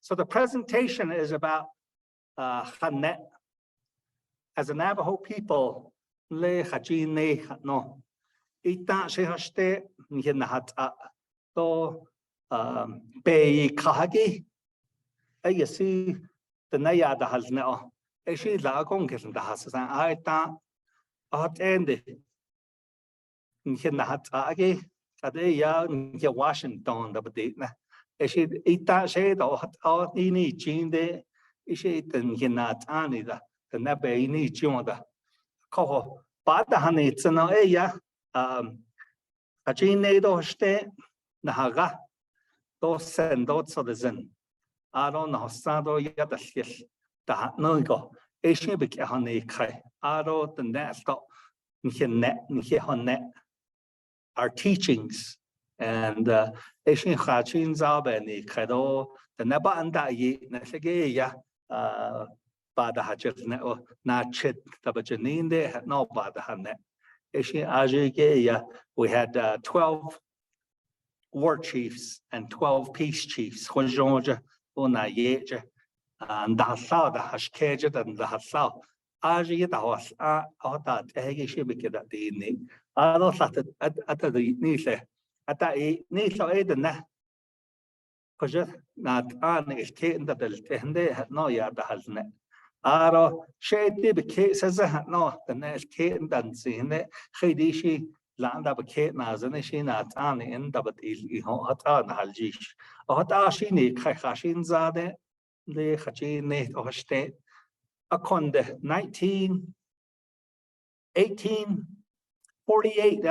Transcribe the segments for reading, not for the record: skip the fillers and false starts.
So the presentation is about Hanet. As a Navajo people, le hajine no. Ita she haste nhat to be kahagi. You see the naya da halne. She la gong kis the hasan. I ta at end. Nhat agi. Kade ya nke Washington da bedina. She ita she do hat ini jinde. She den hinat anida. The nebe ini jonda. Koho bada hanit no ya ajine do ste nahaga do sendo so the zen. Aro no sado yadashil da no go. She bik hane kai. Aro the nesto net our teachings and Eshin Hachin Zabeni Kado the Neba and Dayi Nesege Bada Hajit Net Nachit Tabajaninde had no Bada Hanet. Eshin Ajigeya, we had 12 war chiefs and 12 peace chiefs. Honjonja, Una Yeja, and the Hassau, the Hashkeja, and the Hassau. Aji the Hoss, that Egishibik at the evening. I don't at the Nise. At that Nisa Edena. Because not on is Kate that they had no yard has net. Aro shady be Kate says I had no the next Kate and dancing it. Hidishi land up a Kate nas and she not on in the but hot on Haljish. Hot Ashini Kakashin Zade, the Hachin or state. Upon the 1848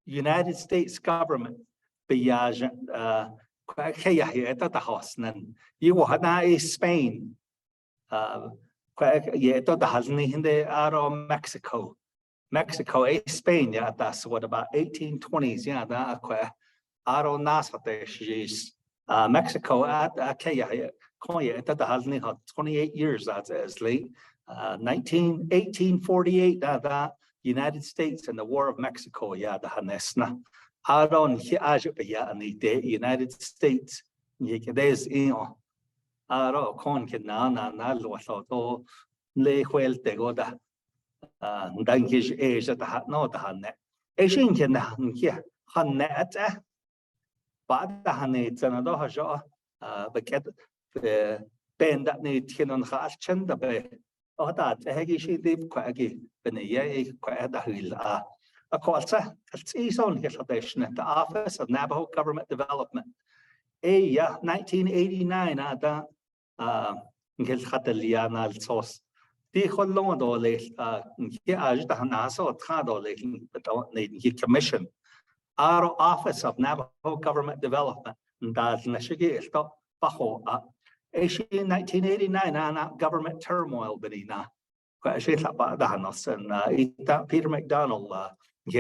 United States government beyaj kaya the hosnan you had Spain the hasni in the aro Mexico Spain that's what about 1820s that aro nas Mexico at kaya that has 28 years that's as late 1848 that United States and the War of Mexico the hanesna aron hi ajya and the United States there's aro con na lo to le huel te goda dan his age that no the hanne eshin ken here hanne at bad the hanne zanado hajo beket Ben that need Tinon Haschen the bay. Oh, that Hagi live quite a quite a hill. A quarter, it's on his foundation at the Office of Navajo Government Development. 1989 at the Gilhateliana Sos. The Holondo late, here as the Hanaso Trado late, but don't need commission. Our Office of Navajo Government Development, and that's Nashigi, stop. In 1989, government turmoil, Benina. Peter McDonald,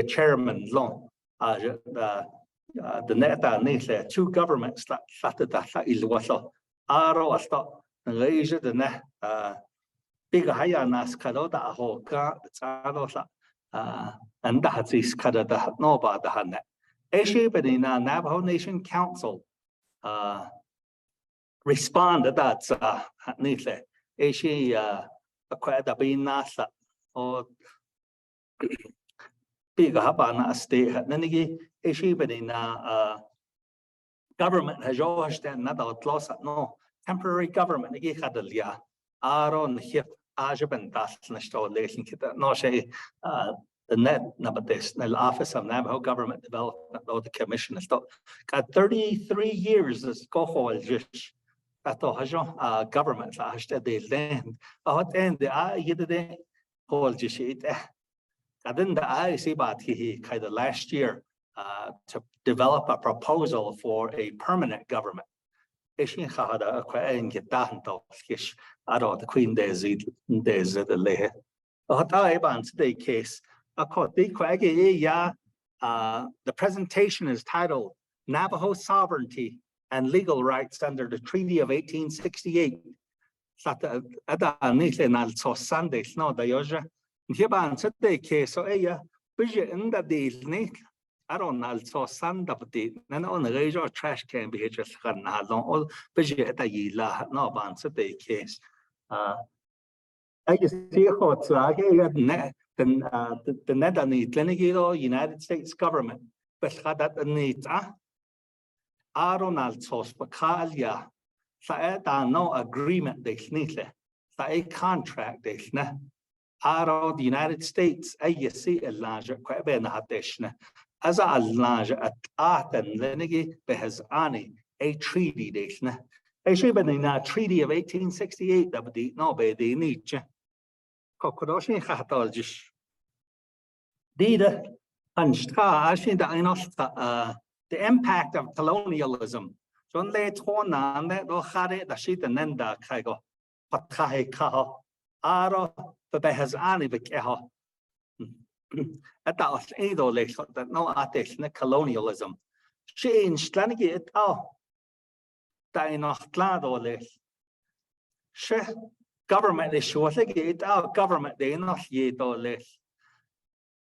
chairman, long, the net, two governments started that is what Aro stop, and Asia the net, big Hayanas Kadoda, Hoka, and that's is Kadada, no bad the Hanet. Asia Benina, Navajo Nation Council. Responded that's neatly. She acquired a being nasa or big habana state. Then again, she been in government has always done not loss no temporary government. Again, had a lia Aaron hip Ajaban das installation. No, say the net number this the Office of Navajo Government Development or the Commission has got 33 years as go just. At the government, I said they land. And the I get the whole just it. And then the I see about he kind of last year to develop a proposal for a permanent government. Ishin had a quite get that skish. I don't the Queen there's the lay. Today case. The presentation is titled Navajo Sovereignty and Legal Rights under the Treaty of 1868. Sunday, no, the Yoja. Hiban today case, so busy in the deal, Nick. aron also san dapati nan on rejo trash can be just kan ha long all beje ta yi la no ban se de case I just see how it's the net on the Glenegido United States government but had that needs aron also spakalia sa no agreement de snitle sa a contract de sna aro the United States ay see a large quite na hateshna as a large at and Lenigi behas ani a treaty de sna I should have been in a treaty of 1868 that the no be the niche Kokodoshi Hatoljish Dida and Ashing the impact of colonialism. John lay torn on that or had it the sheet and then the Kaigo Patahe Kaho Aro the behas ani Vikeho at that Edo lake that no artist colonialism. She in Slanigi it all. Government issue, I think it's our government, they not yet or less.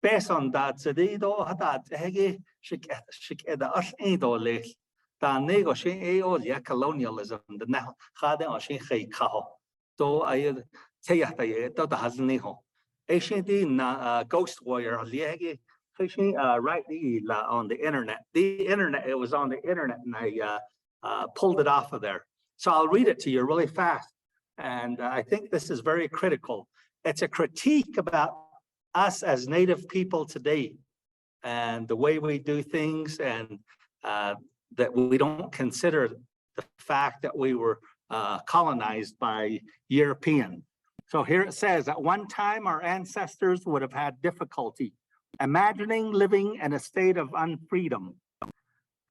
Based on that, today, though, that Heggy, she get us ain't or less. The negotiate all yeah, colonialism, the now had or she hay cow. So I tell you, that has neho. Asian ghost warrior, Liegi, rightly on the internet. The internet, it was on the internet, and I pulled it off of there. So I'll read it to you really fast. And I think this is very critical. It's a critique about us as Native people today and the way we do things and that we don't consider the fact that we were colonized by European. So here it says, at one time our ancestors would have had difficulty imagining living in a state of unfreedom.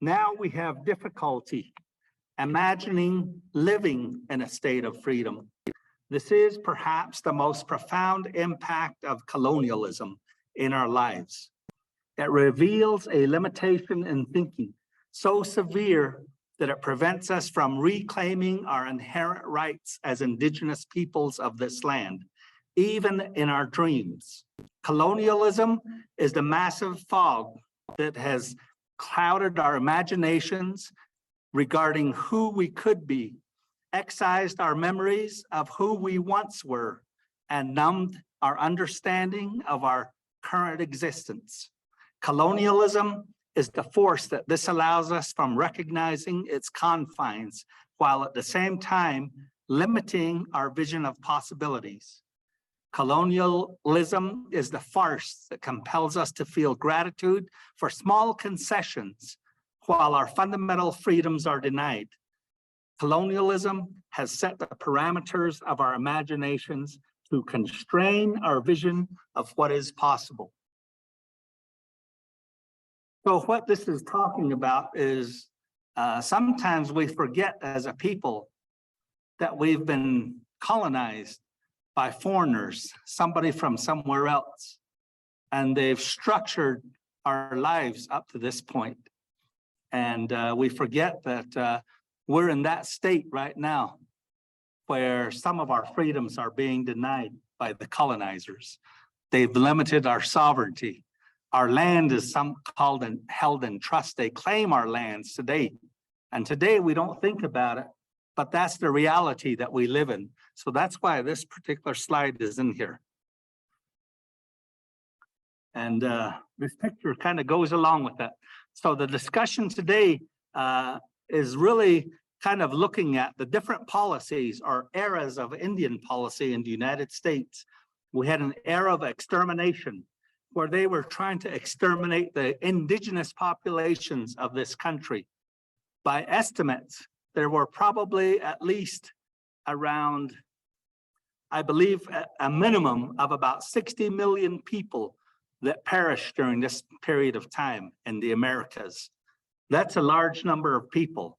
Now we have difficulty imagining living in a state of freedom. This is perhaps the most profound impact of colonialism in our lives. It reveals a limitation in thinking so severe that it prevents us from reclaiming our inherent rights as indigenous peoples of this land, even in our dreams. Colonialism is the massive fog that has clouded our imaginations regarding who we could be, excised our memories of who we once were, and numbed our understanding of our current existence. Colonialism is the force that disallows us from recognizing its confines, while at the same time limiting our vision of possibilities. Colonialism is the farce that compels us to feel gratitude for small concessions while our fundamental freedoms are denied. Colonialism has set the parameters of our imaginations to constrain our vision of what is possible. So what this is talking about is sometimes we forget as a people that we've been colonized by foreigners, somebody from somewhere else, and they've structured our lives up to this point. And we forget that we're in that state right now where some of our freedoms are being denied by the colonizers. They've limited our sovereignty. Our land is called and held in trust. They claim our lands today. And today we don't think about it, but that's the reality that we live in. So that's why this particular slide is in here. And this picture kind of goes along with that. So the discussion today is really kind of looking at the different policies or eras of Indian policy in the United States. We had an era of extermination where they were trying to exterminate the indigenous populations of this country. By estimates, there were probably at least around, I believe, a minimum of about 60 million people that perished during this period of time in the Americas. That's a large number of people.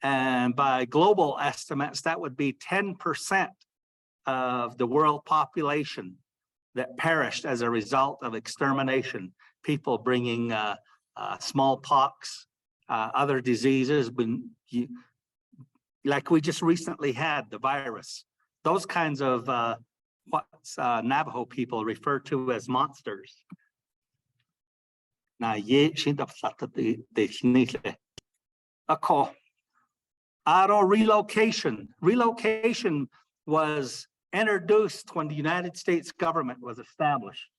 And by global estimates, that would be 10% of the world population that perished as a result of extermination. People bringing smallpox, other diseases, like we just recently had the virus. Those kinds of what Navajo people refer to as monsters. na ye shindap satati de shinile. Ako. Aro relocation. Relocation was introduced when the United States government was established.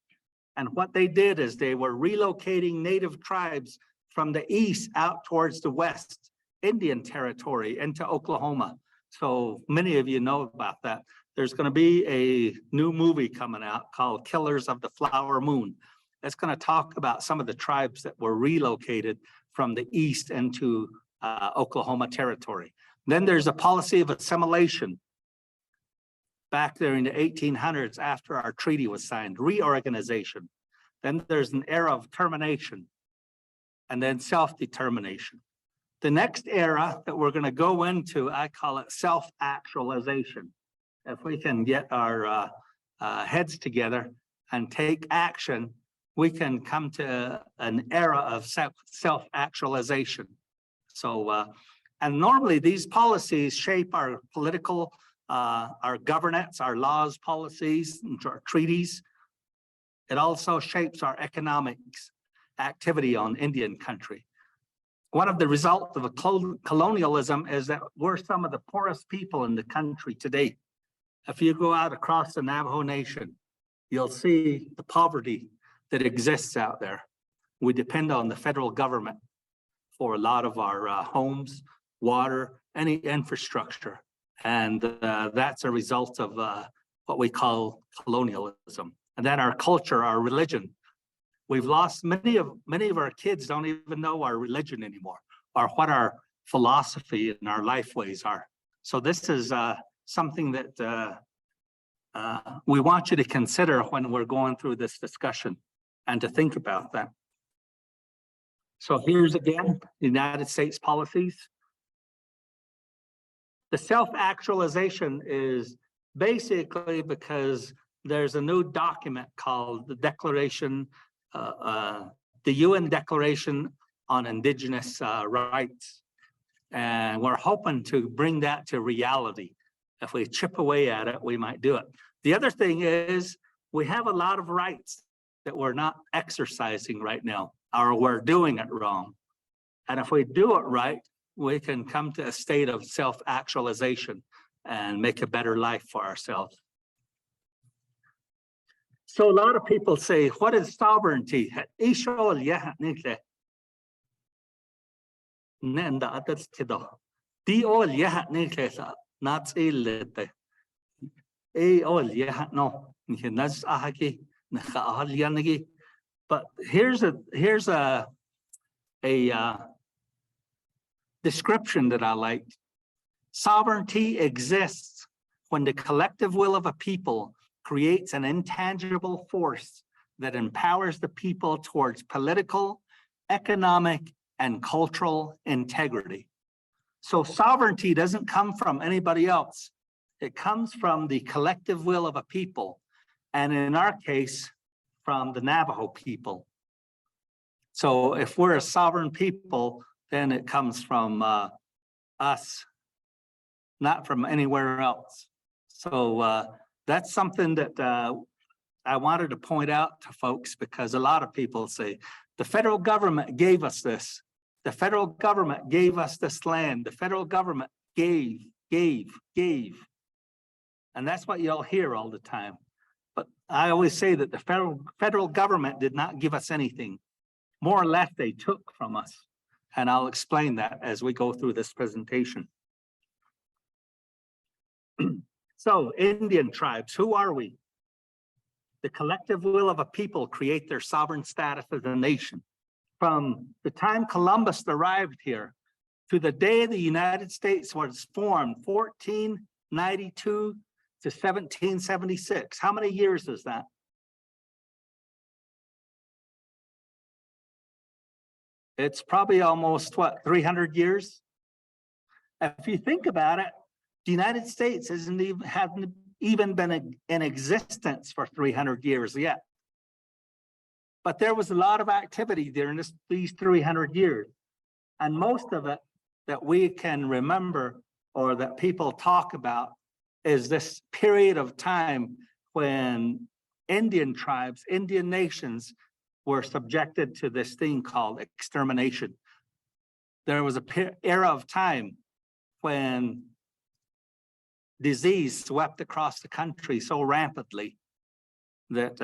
And what they did is they were relocating native tribes from the east out towards the west, Indian territory, into Oklahoma. So many of you know about that. There's going to be a new movie coming out called Killers of the Flower Moon. It's going to talk about some of the tribes that were relocated from the east into Oklahoma territory. Then there's a policy of assimilation. Back there in the 1800s, after our treaty was signed, reorganization. Then there's an era of termination, and then self-determination. The next era that we're going to go into, I call it self-actualization. If we can get our heads together and take action, we can come to an era of self-actualization. So, and normally these policies shape our political, our governance, our laws, policies, our treaties. It also shapes our economics activity on Indian country. One of the results of colonialism is that we're some of the poorest people in the country today. If you go out across the Navajo Nation, you'll see the poverty that exists out there. We depend on the federal government for a lot of our homes, water, any infrastructure. And that's a result of what we call colonialism. And then our culture, our religion. We've lost many of our kids don't even know our religion anymore, or what our philosophy and our life ways are. So this is something that we want you to consider when we're going through this discussion, and to think about that. So here's again, the United States policies. The self-actualization is basically because there's a new document called the Declaration, the UN Declaration on Indigenous Rights. And we're hoping to bring that to reality. If we chip away at it, we might do it. The other thing is we have a lot of rights that we're not exercising right now, or we're doing it wrong. And if we do it right, we can come to a state of self-actualization and make a better life for ourselves. So a lot of people say, what is sovereignty? But here's a description that I like. Sovereignty exists when the collective will of a people creates an intangible force that empowers the people towards political, economic, and cultural integrity. So sovereignty doesn't come from anybody else. It comes from the collective will of a people, and in our case, from the Navajo people. So if we're a sovereign people, then it comes from us, not from anywhere else. So that's something that I wanted to point out to folks, because a lot of people say, the federal government gave us this. The federal government gave us this land. The federal government gave. And that's what you'll hear all the time. But I always say that the federal government did not give us anything. More or less, they took from us. And I'll explain that as we go through this presentation. So, Indian tribes, who are we? The collective will of a people create their sovereign status as a nation. From the time Columbus arrived here to the day the United States was formed, 1492 to 1776. How many years is that? It's probably almost, what, 300 years? If you think about it, the United States hasn't even been in existence for 300 years yet. But there was a lot of activity during these 300 years. And most of it that we can remember, or that people talk about, is this period of time when Indian tribes, Indian nations were subjected to this thing called extermination. There was an era of time when disease swept across the country so rampantly that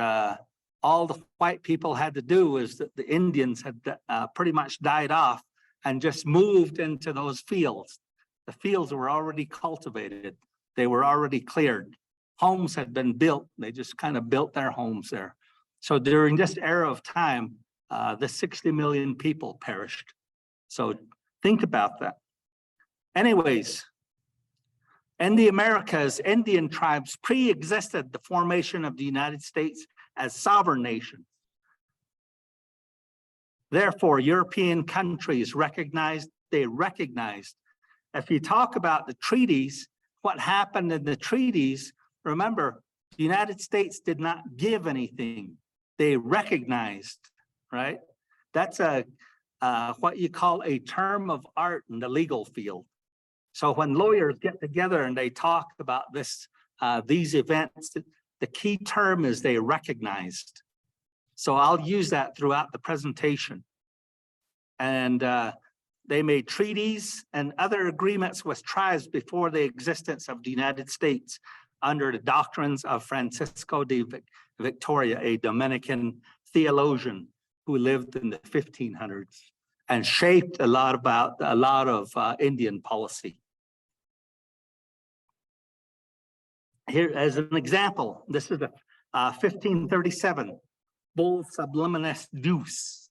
all the white people had to do was that the Indians had pretty much died off and just moved into those fields. The fields were already cultivated. They were already cleared. Homes had been built. They just kind of built their homes there. So during this era of time, the 60 million people perished. So think about that. Anyways, in the Americas, Indian tribes pre-existed the formation of the United States as sovereign nations. Therefore, European countries recognized, if you talk about the treaties, what happened in the treaties, remember, the United States did not give anything. They recognized, right? That's what you call a term of art in the legal field. So when lawyers get together and they talk about this, these events, the key term is they recognized. So I'll use that throughout the presentation. And they made treaties and other agreements with tribes before the existence of the United States under the doctrines of Francisco de Victoria, a Dominican theologian who lived in the 1500s and shaped a lot of Indian policy. Here as an example, this is a 1537 Bull Subliminus Deus,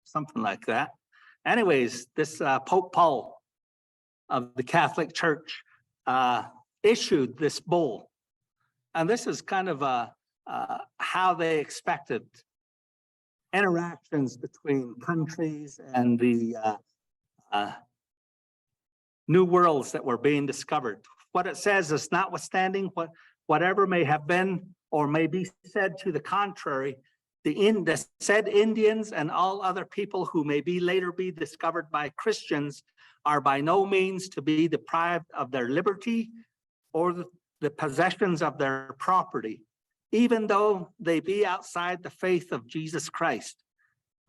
something like that. Anyways, this Pope Paul of the Catholic Church issued this bull. And this is kind of how they expected interactions between countries and the new worlds that were being discovered. What it says is, notwithstanding whatever may have been or may be said to the contrary, the said Indians and all other people who may be later be discovered by Christians are by no means to be deprived of their liberty or the possessions of their property, even though they be outside the faith of Jesus Christ.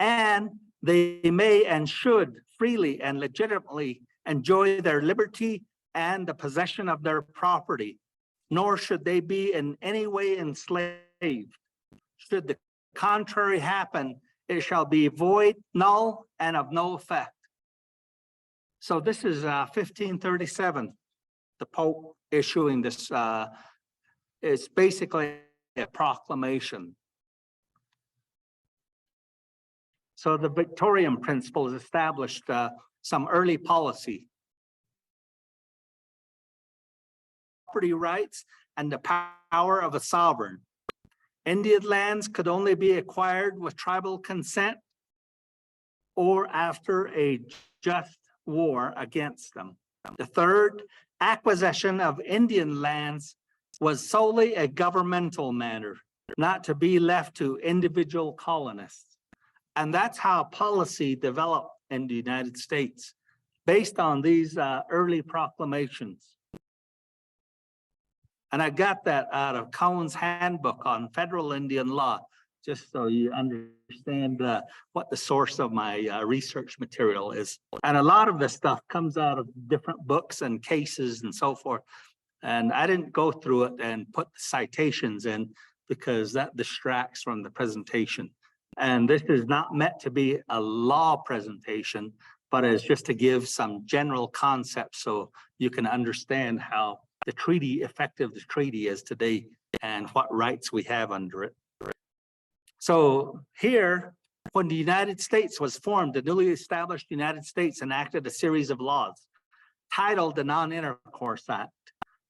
And they may and should freely and legitimately enjoy their liberty and the possession of their property, nor should they be in any way enslaved. Should the contrary happen, it shall be void, null, and of no effect. So this is 1537, the Pope issuing this. It's basically a proclamation. So the Victorian principles established some early policy. Property rights and the power of a sovereign. Indian lands could only be acquired with tribal consent or after a just war against them. The third, acquisition of Indian lands was solely a governmental matter, not to be left to individual colonists. And that's how policy developed in the United States, based on these early proclamations. And I got that out of Cohen's Handbook on Federal Indian Law, just so you understand what the source of my research material is. And a lot of this stuff comes out of different books and cases and so forth. And I didn't go through it and put the citations in because that distracts from the presentation. And this is not meant to be a law presentation, but it's just to give some general concepts so you can understand how the treaty, effective the treaty is today and what rights we have under it. So here, when the United States was formed, the newly established United States enacted a series of laws titled the Non-Intercourse Act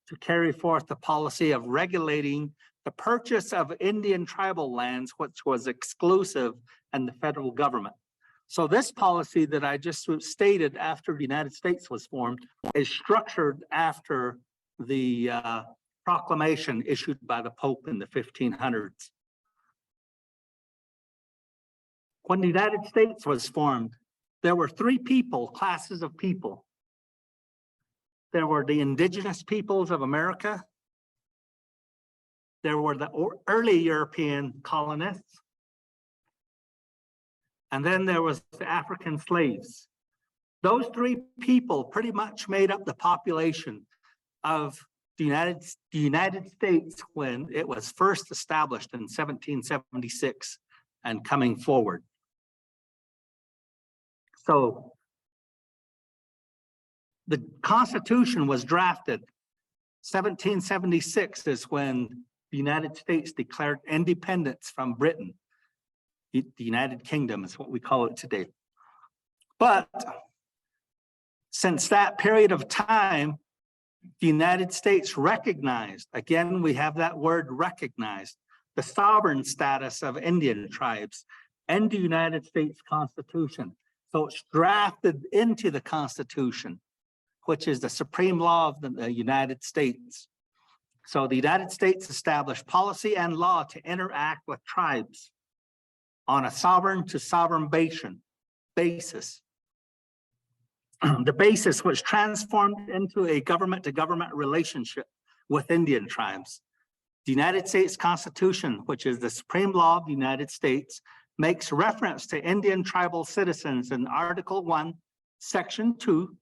to carry forth the policy of regulating the purchase of Indian tribal lands, which was exclusive in the federal government. So this policy that I just stated after the United States was formed is structured after the proclamation issued by the Pope in the 1500s. When the United States was formed, there were three classes of people. There were the indigenous peoples of America. There were the early European colonists. and then there was the African slaves. Those three people pretty much made up the population of the United States when it was first established in 1776 and coming forward. So the Constitution was drafted. 1776 is when the United States declared independence from Britain. The United Kingdom is what we call it today. But since that period of time, the United States recognized, again, we have that word recognized, the sovereign status of Indian tribes and the United States Constitution. So it's drafted into the Constitution, which is the supreme law of the United States. So the United States established policy and law to interact with tribes on a sovereign to sovereign basis. The basis was transformed into a government to government relationship with Indian tribes. The United States Constitution, which is the supreme law of the United States, makes reference to Indian tribal citizens in Article 1, Section 2,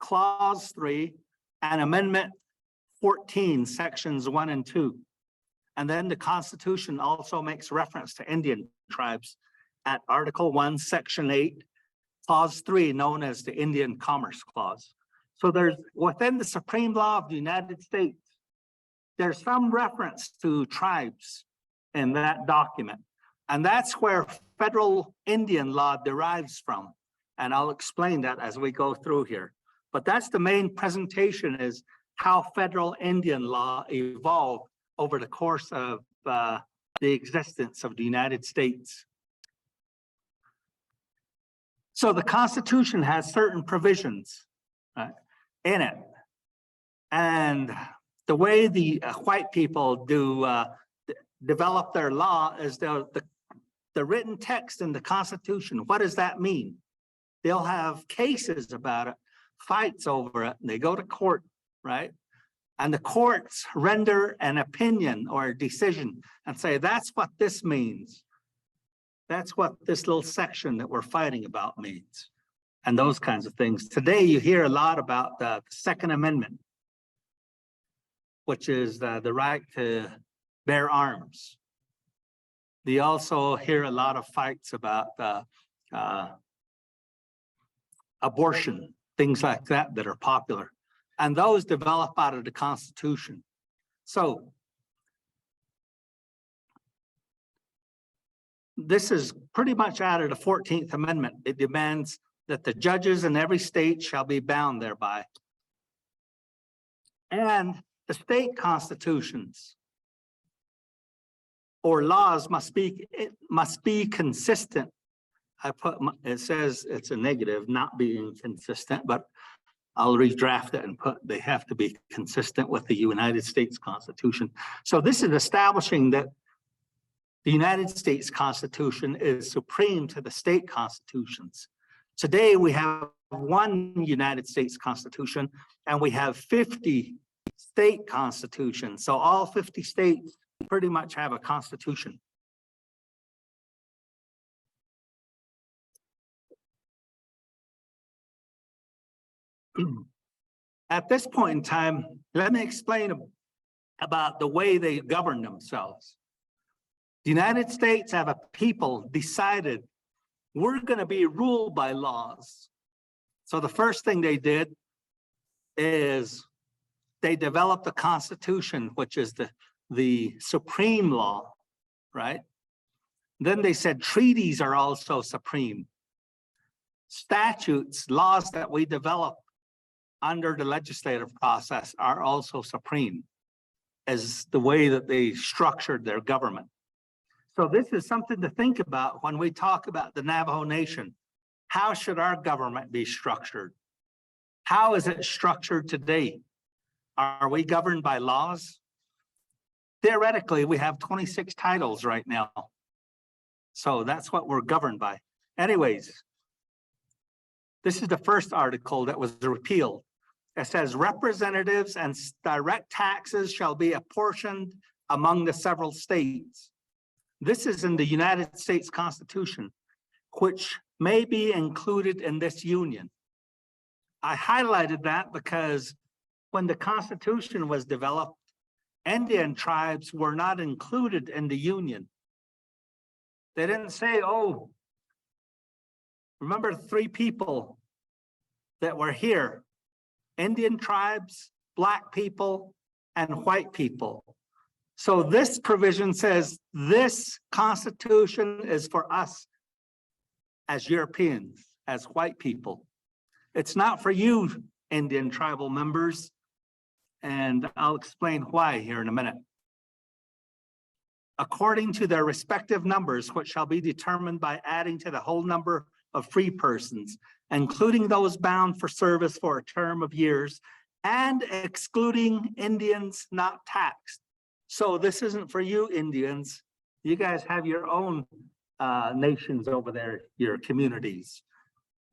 Clause 3, and Amendment 14, Sections 1 and 2. And then the Constitution also makes reference to Indian tribes at Article 1, Section 8, Clause 3, known as the Indian Commerce Clause. So there's, within the supreme law of the United States, there's some reference to tribes in that document. And that's where federal Indian law derives from. And I'll explain that as we go through here. But that's the main presentation, is how federal Indian law evolved over the course of the existence of the United States. So the Constitution has certain provisions in it. And the way the white people do develop their law is the written text in the Constitution. What does that mean? They'll have cases about it, fights over it, and they go to court, right? And the courts render an opinion or a decision and say, that's what this means. That's what this little section that we're fighting about means, and those kinds of things. Today, you hear a lot about the Second Amendment, which is the right to bear arms. You also hear a lot of fights about abortion, things like that that are popular. And those develop out of the Constitution. So this is pretty much out of the 14th Amendment. It demands that the judges in every state shall be bound thereby. And the state constitutions or laws must be consistent. It says it's a negative, not being consistent, but I'll redraft it and put they have to be consistent with the United States Constitution. So this is establishing that the United States Constitution is supreme to the state constitutions. Today we have one United States Constitution and we have 50 state constitutions. So all 50 states pretty much have a constitution. At this point in time, let me explain about the way they govern themselves. The United States have a people decided we're going to be ruled by laws. So the first thing they did is they developed a constitution, which is the supreme law, right? Then they said treaties are also supreme. Statutes, laws that we develop under the legislative process are also supreme, as the way that they structured their government. So this is something to think about when we talk about the Navajo Nation. How should our government be structured? How is it structured today? Are we governed by laws? Theoretically, we have 26 titles right now. So that's what we're governed by. Anyways, this is the first article that was repealed. It says representatives and direct taxes shall be apportioned among the several states. This is in the United States Constitution. which may be included in this union. I highlighted that because when the Constitution was developed, Indian tribes were not included in the union. They didn't say, oh, remember 3 people that were here: Indian tribes, Black people, and white people. So this provision says this Constitution is for us as Europeans, as white people. It's not for you, Indian tribal members, and I'll explain why here in a minute. According to their respective numbers, which shall be determined by adding to the whole number of free persons, including those bound for service for a term of years, and excluding Indians not taxed. So this isn't for you, Indians. You guys have your own nations over there, your communities.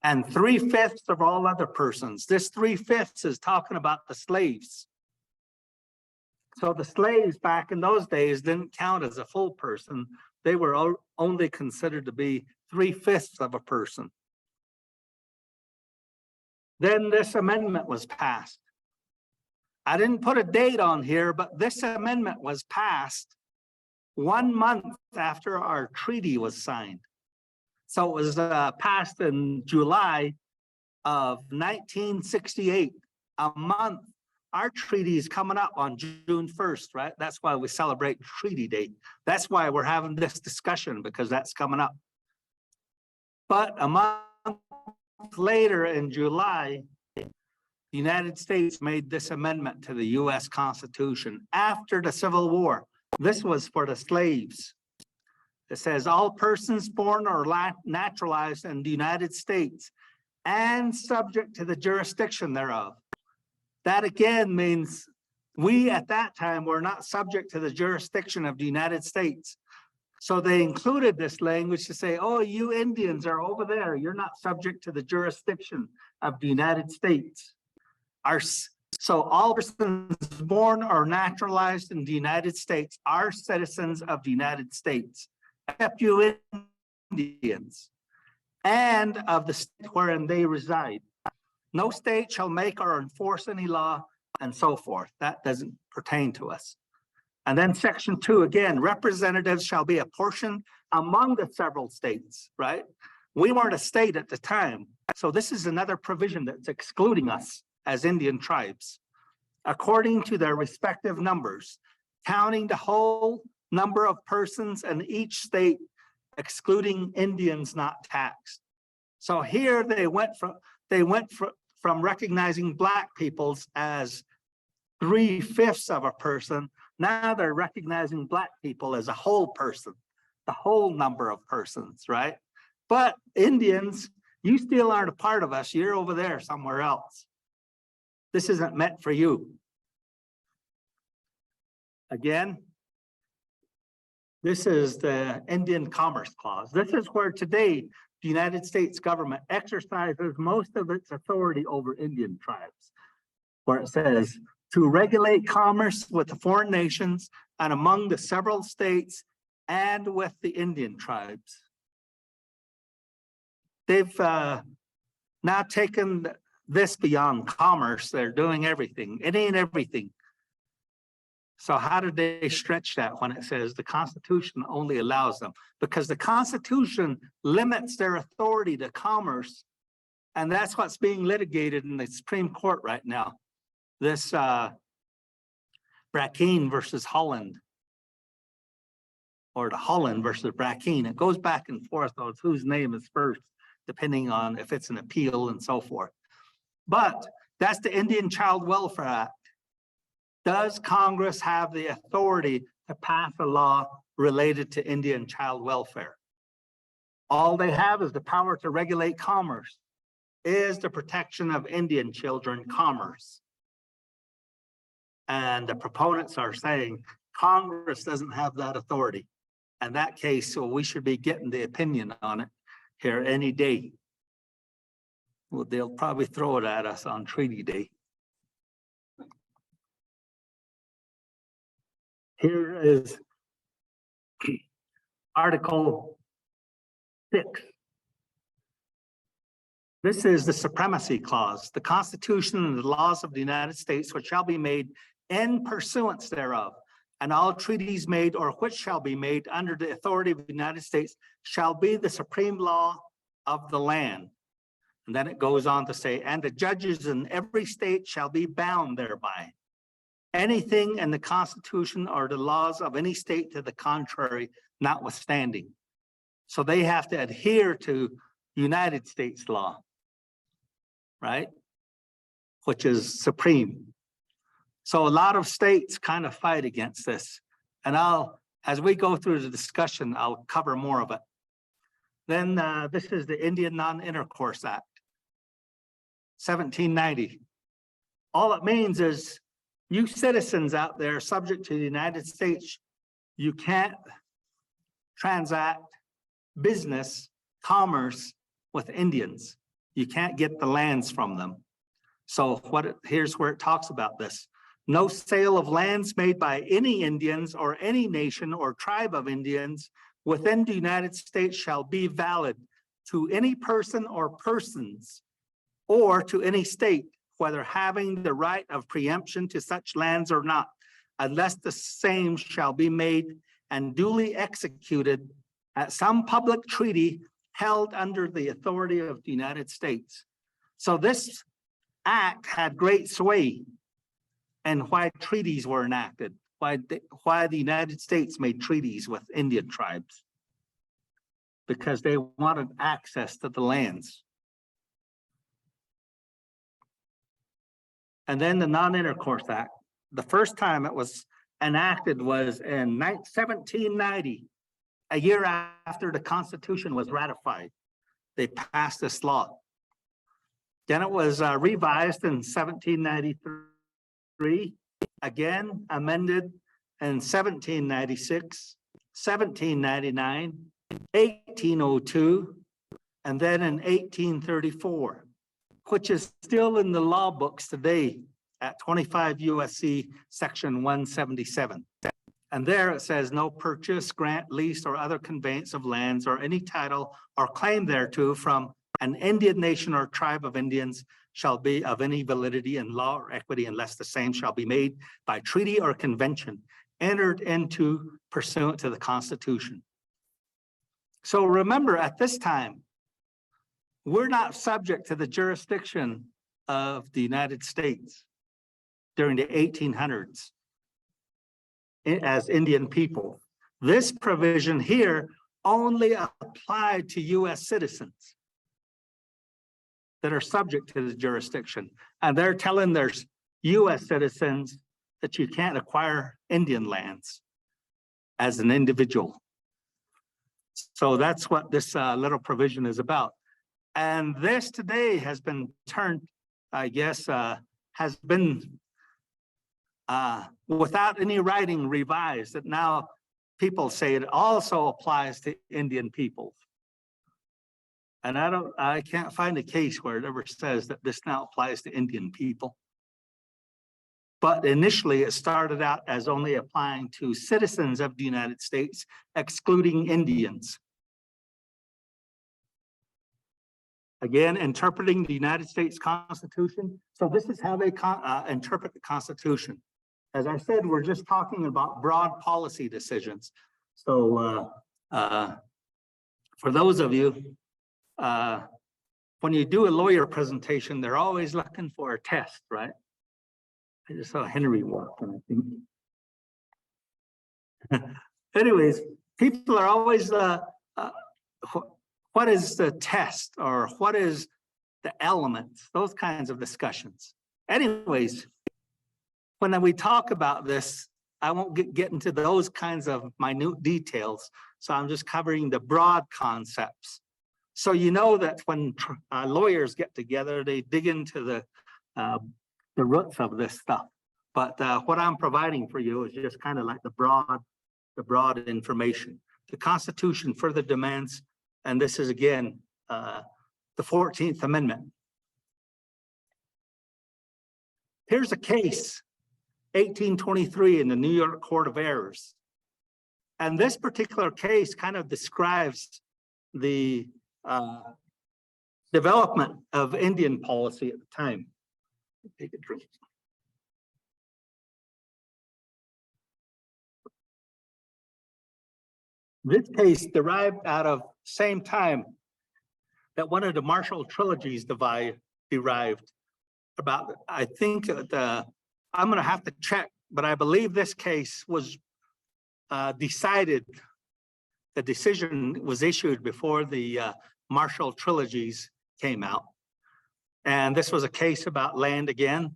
And 3/5 of all other persons. This 3/5 is talking about the slaves. So the slaves back in those days didn't count as a full person. They were only considered to be 3/5 of a person. Then this amendment was passed. I didn't put a date on here, but this amendment was passed 1 month after our treaty was signed. So it was passed in July of 1968, a month. Our treaty is coming up on June 1st, right? That's why we celebrate Treaty Day. That's why we're having this discussion, because that's coming up. But a month later in July, the United States made this amendment to the US Constitution after the Civil War. This was for the slaves. It says all persons born or naturalized in the United States and subject to the jurisdiction thereof. That again means we at that time were not subject to the jurisdiction of the United States. So they included this language to say, oh, you Indians are over there. You're not subject to the jurisdiction of the United States. So all persons born or naturalized in the United States are citizens of the United States, except you Indians, and of the state wherein they reside. No state shall make or enforce any law, and so forth. That doesn't pertain to us. And then section 2, again, representatives shall be apportioned among the several states, right? We weren't a state at the time. So this is another provision that's excluding us as Indian tribes, according to their respective numbers, counting the whole number of persons in each state, excluding Indians not taxed. So here they went from recognizing Black peoples as 3/5 of a person. Now they're recognizing Black people as a whole person, the whole number of persons, right? But Indians, you still aren't a part of us. You're over there somewhere else. This isn't meant for you. Again, this is the Indian Commerce Clause. This is where today the United States government exercises most of its authority over Indian tribes, where it says to regulate commerce with the foreign nations and among the several states and with the Indian tribes. They've now taken this beyond commerce. They're doing everything. It ain't everything. So how did they stretch that when it says the Constitution only allows them? Because the Constitution limits their authority to commerce, and that's what's being litigated in the Supreme Court right now. This Brackeen versus Holland, or the Holland versus Brackeen. It goes back and forth on whose name is first, depending on if it's an appeal and so forth. But that's the Indian Child Welfare Act. Does Congress have the authority to pass a law related to Indian child welfare? All they have is the power to regulate commerce. Is the protection of Indian children commerce? And the proponents are saying Congress doesn't have that authority. In that case, so we should be getting the opinion on it here any day. Well, they'll probably throw it at us on Treaty Day. Here is Article 6 This is the supremacy clause. The Constitution and the laws of the United States, which shall be made in pursuance thereof, and all treaties made or which shall be made under the authority of the United States shall be the supreme law of the land. And then it goes on to say, and the judges in every state shall be bound thereby. Anything in the Constitution or the laws of any state to the contrary, notwithstanding. So they have to adhere to United States law, right? Which is supreme. So a lot of states kind of fight against this. And as we go through the discussion, I'll cover more of it. Then this is the Indian Non-Intercourse Act, 1790. All it means is you citizens out there subject to the United States, you can't transact business, commerce with Indians. You can't get the lands from them. So here's where it talks about this. No sale of lands made by any Indians or any nation or tribe of Indians within the United States shall be valid to any person or persons or to any state, whether having the right of preemption to such lands or not, unless the same shall be made and duly executed at some public treaty held under the authority of the United States. So this act had great sway and why treaties were enacted, why the United States made treaties with Indian tribes, because they wanted access to the lands. And then the Non-Intercourse Act, the first time it was enacted was in 1790, a year after the Constitution was ratified. They passed this law. Then it was revised in 1793. Again amended in 1796, 1799, 1802, and then in 1834, which is still in the law books today at 25 USC section 177. And there it says no purchase, grant, lease, or other conveyance of lands or any title or claim thereto from an Indian nation or tribe of Indians shall be of any validity in law or equity unless the same shall be made by treaty or convention entered into pursuant to the Constitution. So remember, at this time, we're not subject to the jurisdiction of the United States during the 1800s as Indian people. This provision here only applied to US citizens that are subject to the jurisdiction. And they're telling their US citizens that you can't acquire Indian lands as an individual. So that's what this little provision is about. And this today has been turned, I guess, has been without any writing revised, that now people say it also applies to Indian peoples. And I can't find a case where it ever says that this now applies to Indian people. But initially it started out as only applying to citizens of the United States, excluding Indians. Again, interpreting the United States Constitution. So this is how they interpret the Constitution. As I said, we're just talking about broad policy decisions. So for those of you, when you do a lawyer presentation, they're always looking for a test, right? I just saw Henry walk in, I think. Anyways, people are always, what is the test or what is the elements? Those kinds of discussions. Anyways, when we talk about this, I won't get into those kinds of minute details. So I'm just covering the broad concepts. So you know that when lawyers get together, they dig into the roots of this stuff. But what I'm providing for you is just kind of like the broad information. The Constitution further demands, and this is again, the 14th Amendment. Here's a case, 1823 in the New York Court of Errors. And this particular case kind of describes the development of Indian policy at the time. Take a drink. This case derived out of same time that one of the Marshall Trilogies derived about, I think I'm going to have to check, but I believe this case was decided, the decision was issued before the Marshall Trilogies came out. And this was a case about land again,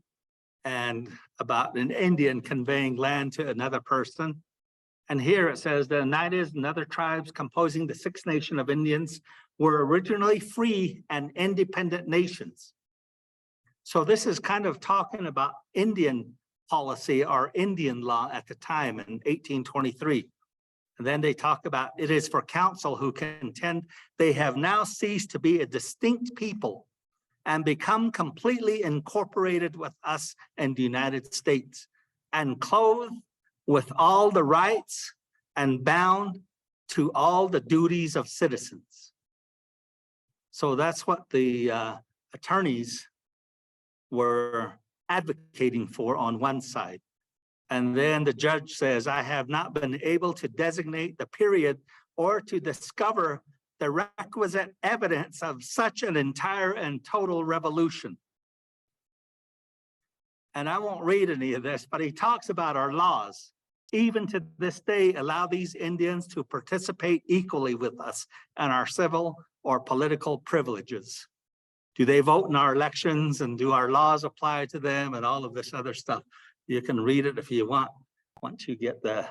and about an Indian conveying land to another person. And here it says the Oneidas and other tribes composing the Six Nation of Indians were originally free and independent nations. So this is kind of talking about Indian policy or Indian law at the time in 1823. And then they talk about it is for council who contend they have now ceased to be a distinct people and become completely incorporated with us in the United States and clothed with all the rights and bound to all the duties of citizens. So that's what the attorneys were advocating for on one side. And then the judge says, I have not been able to designate the period or to discover the requisite evidence of such an entire and total revolution. And I won't read any of this, but he talks about our laws. Even to this day, allow these Indians to participate equally with us in our civil or political privileges. Do they vote in our elections, and do our laws apply to them, and all of this other stuff? You can read it if you want, once you get the,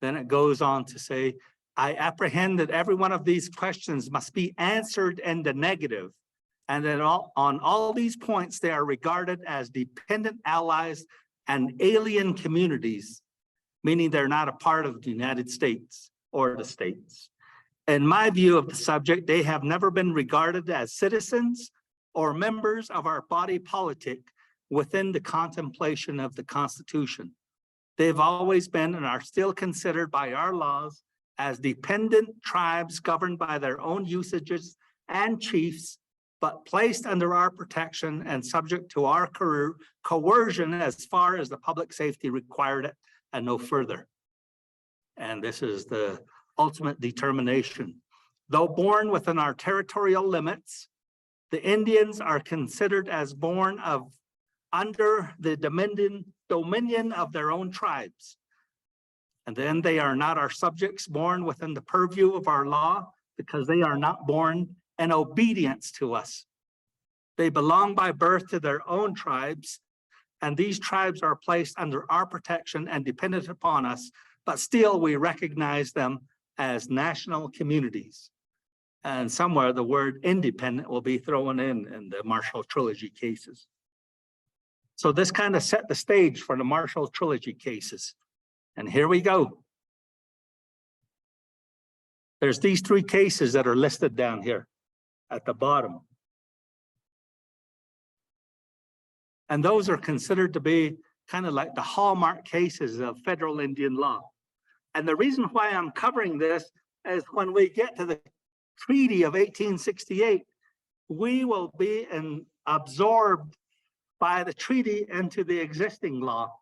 then it goes on to say, I apprehend that every one of these questions must be answered in the negative, and that on all these points, they are regarded as dependent allies and alien communities, meaning they're not a part of the United States or the states. In my view of the subject, they have never been regarded as citizens or members of our body politic within the contemplation of the Constitution. They've always been and are still considered by our laws as dependent tribes governed by their own usages and chiefs, but placed under our protection and subject to our coercion as far as the public safety required it and no further. And this is the ultimate determination. Though born within our territorial limits, the Indians are considered as born under the dominion of their own tribes. And then they are not our subjects born within the purview of our law, because they are not born in obedience to us. They belong by birth to their own tribes, and these tribes are placed under our protection and dependent upon us, but still we recognize them as national communities. And somewhere the word independent will be thrown in the Marshall Trilogy cases. So this kind of set the stage for the Marshall Trilogy cases. And here we go. There's these three cases that are listed down here at the bottom. And those are considered to be kind of like the hallmark cases of federal Indian law. And the reason why I'm covering this is when we get to the Treaty of 1868, we will be absorbed by the treaty into the existing law.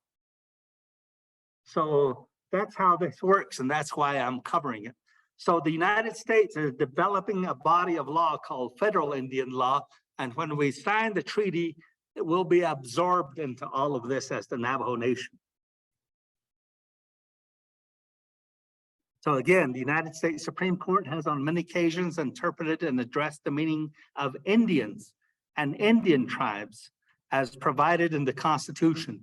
So that's how this works, and that's why I'm covering it. So the United States is developing a body of law called federal Indian law, and when we sign the treaty, it will be absorbed into all of this as the Navajo Nation. So again, the United States Supreme Court has on many occasions interpreted and addressed the meaning of Indians and Indian tribes as provided in the Constitution.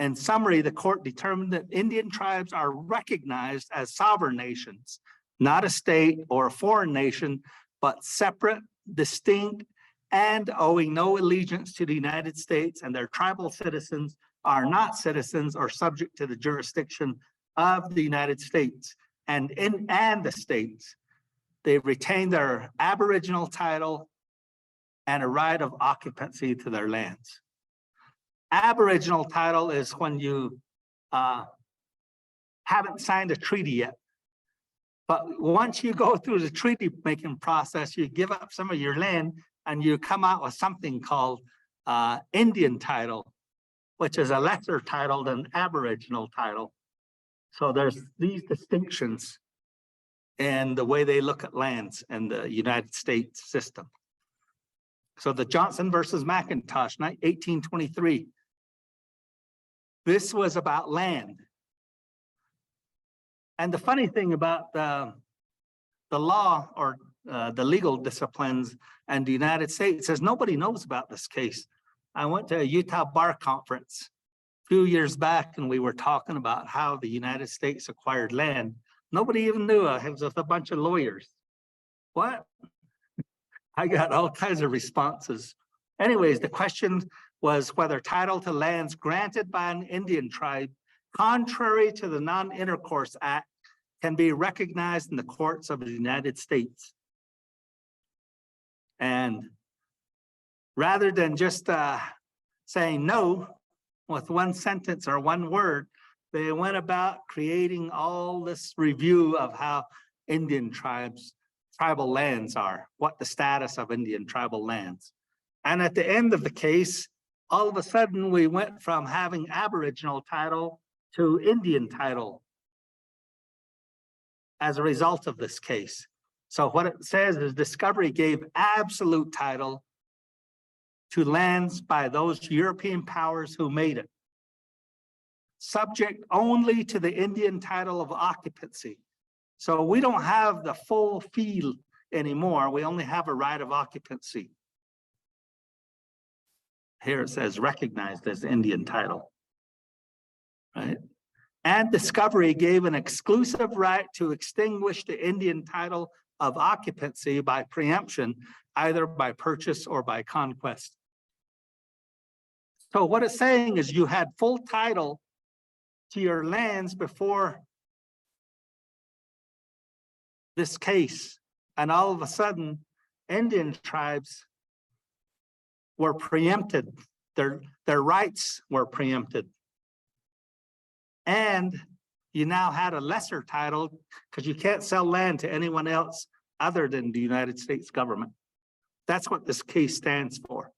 In summary, the court determined that Indian tribes are recognized as sovereign nations, not a state or a foreign nation, but separate, distinct, and owing no allegiance to the United States, and their tribal citizens are not citizens or subject to the jurisdiction of the United States and the states. They retain their Aboriginal title and a right of occupancy to their lands. Aboriginal title is when you haven't signed a treaty yet. But once you go through the treaty making process, you give up some of your land and you come out with something called Indian title, which is a lesser title than Aboriginal title. So there's these distinctions in the way they look at lands in the United States system. So the Johnson versus McIntosh, 1823. This was about land. And the funny thing about the law or the legal disciplines and the United States is nobody knows about this case. I went to a Utah bar conference a few years back and we were talking about how the United States acquired land. Nobody even knew. It was just a bunch of lawyers. What? I got all kinds of responses. Anyways, the question was whether title to lands granted by an Indian tribe contrary to the Non-Intercourse Act can be recognized in the courts of the United States. And rather than just saying no with one sentence or one word, they went about creating all this review of how Indian tribal lands are, what the status of Indian tribal lands. And at the end of the case, all of a sudden we went from having Aboriginal title to Indian title as a result of this case. So what it says is discovery gave absolute title to lands by those European powers who made it, subject only to the Indian title of occupancy. So we don't have the full field anymore. We only have a right of occupancy. Here it says recognized as Indian title, right? And discovery gave an exclusive right to extinguish the Indian title of occupancy by preemption, either by purchase or by conquest. So what it's saying is you had full title to your lands before this case, and all of a sudden Indian tribes were preempted. Their rights were preempted. And you now had a lesser title because you can't sell land to anyone else other than the United States government. That's what this case stands for.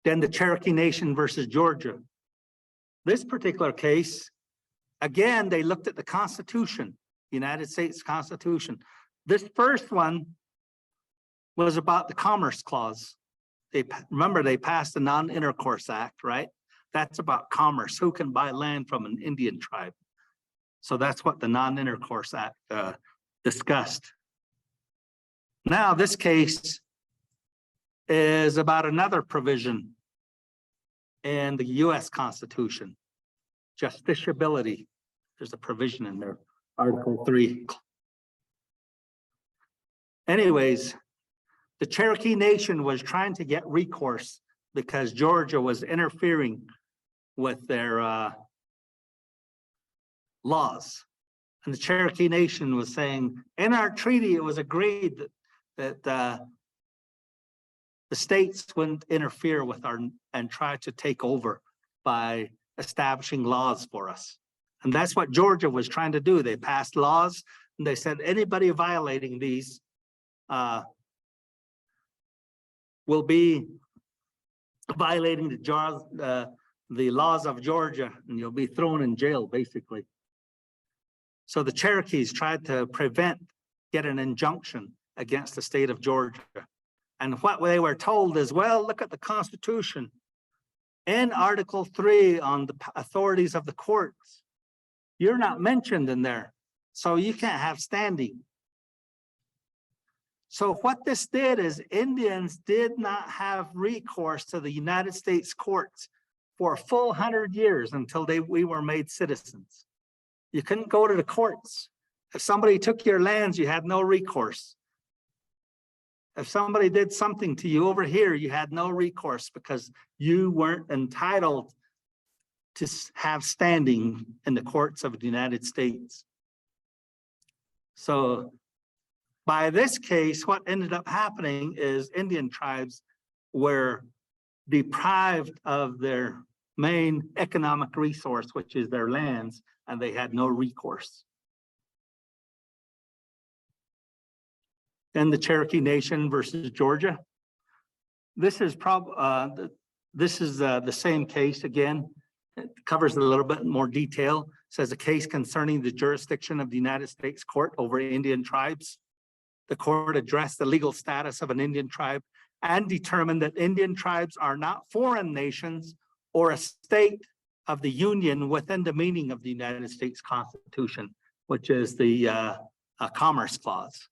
Then the Cherokee Nation versus Georgia. This particular case, again, they looked at the Constitution, United States Constitution. This first one was about the Commerce Clause. Remember, they passed the Non-Intercourse Act, right? That's about commerce. Who can buy land from an Indian tribe? So that's what the Non-Intercourse Act discussed. Now, this case is about another provision in the US Constitution, justiciability. There's a provision in there, Article 3. Anyways, the Cherokee Nation was trying to get recourse because Georgia was interfering with their laws. And the Cherokee Nation was saying, in our treaty, it was agreed that the states wouldn't interfere with and try to take over by establishing laws for us. And that's what Georgia was trying to do. They passed laws and they said anybody violating these will be violating the laws of Georgia, and you'll be thrown in jail, basically. So the Cherokees tried to get an injunction against the state of Georgia. And what they were told is, well, look at the Constitution. In Article 3 on the authorities of the courts, you're not mentioned in there, so you can't have standing. So what this did is Indians did not have recourse to the United States courts for a full 100 years until we were made citizens. You couldn't go to the courts. If somebody took your lands, you had no recourse. If somebody did something to you over here, you had no recourse because you weren't entitled to have standing in the courts of the United States. So by this case, what ended up happening is Indian tribes were deprived of their main economic resource, which is their lands, and they had no recourse. Then the Cherokee Nation versus Georgia. This is the same case again. It covers a little bit more detail. It says a case concerning the jurisdiction of the United States Court over Indian tribes. The court addressed the legal status of an Indian tribe and determined that Indian tribes are not foreign nations or a state of the Union within the meaning of the United States Constitution, which is the Commerce Clause.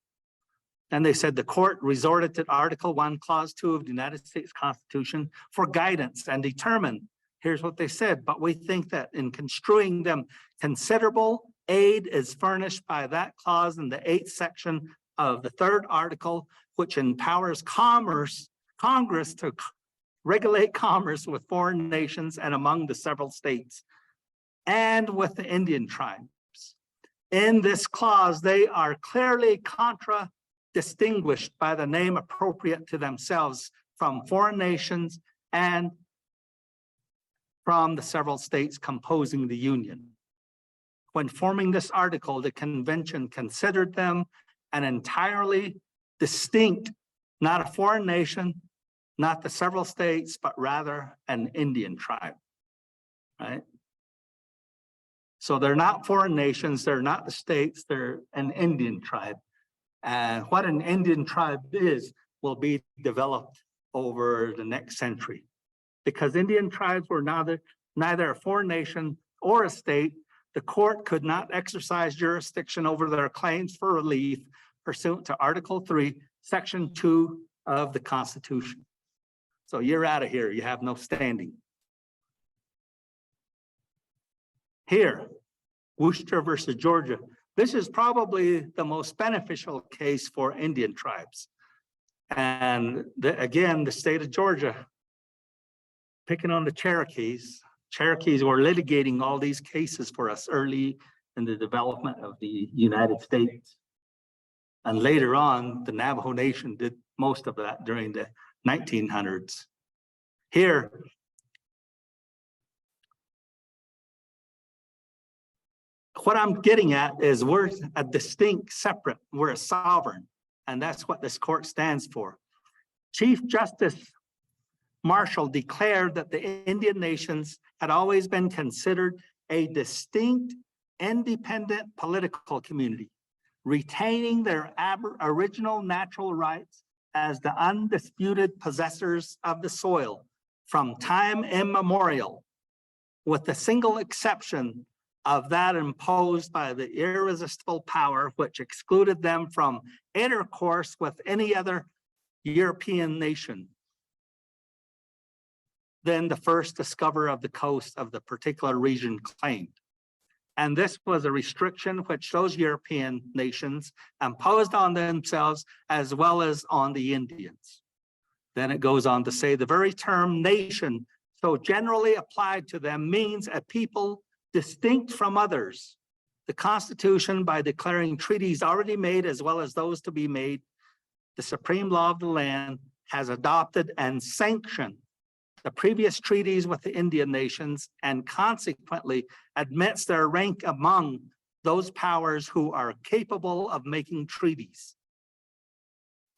And they said the court resorted to Article 1, Clause 2 of the United States Constitution for guidance and determined, here's what they said, but we think that in construing them, considerable aid is furnished by that clause in the 8th section of the 3rd article, which empowers Congress to regulate commerce with foreign nations and among the several states and with the Indian tribes. In this clause, they are clearly distinguished by the name appropriate to themselves from foreign nations and from the several states composing the Union. When forming this article, the convention considered them an entirely distinct, not a foreign nation, not the several states, but rather an Indian tribe, right? So they're not foreign nations, they're not the states, they're an Indian tribe. And what an Indian tribe is will be developed over the next century. Because Indian tribes were neither a foreign nation or a state, the court could not exercise jurisdiction over their claims for relief pursuant to Article 3, Section 2 of the Constitution. So you're out of here, you have no standing. Here, Worcester versus Georgia. This is probably the most beneficial case for Indian tribes. And again, the state of Georgia, picking on the Cherokees. Cherokees were litigating all these cases for us early in the development of the United States. And later on, the Navajo Nation did most of that during the 1900s. Here, what I'm getting at is we're a distinct, separate, we're a sovereign, and that's what this court stands for. Chief Justice Marshall declared that the Indian nations had always been considered a distinct, independent political community, retaining their original natural rights as the undisputed possessors of the soil from time immemorial, with the single exception of that imposed by the irresistible power which excluded them from intercourse with any other European nation than the first discoverer of the coast of the particular region claimed. And this was a restriction which those European nations imposed on themselves as well as on the Indians. Then it goes on to say the very term nation, so generally applied to them, means a people distinct from others. The Constitution, by declaring treaties already made as well as those to be made, the supreme law of the land, has adopted and sanctioned the previous treaties with the Indian nations and consequently admits their rank among those powers who are capable of making treaties.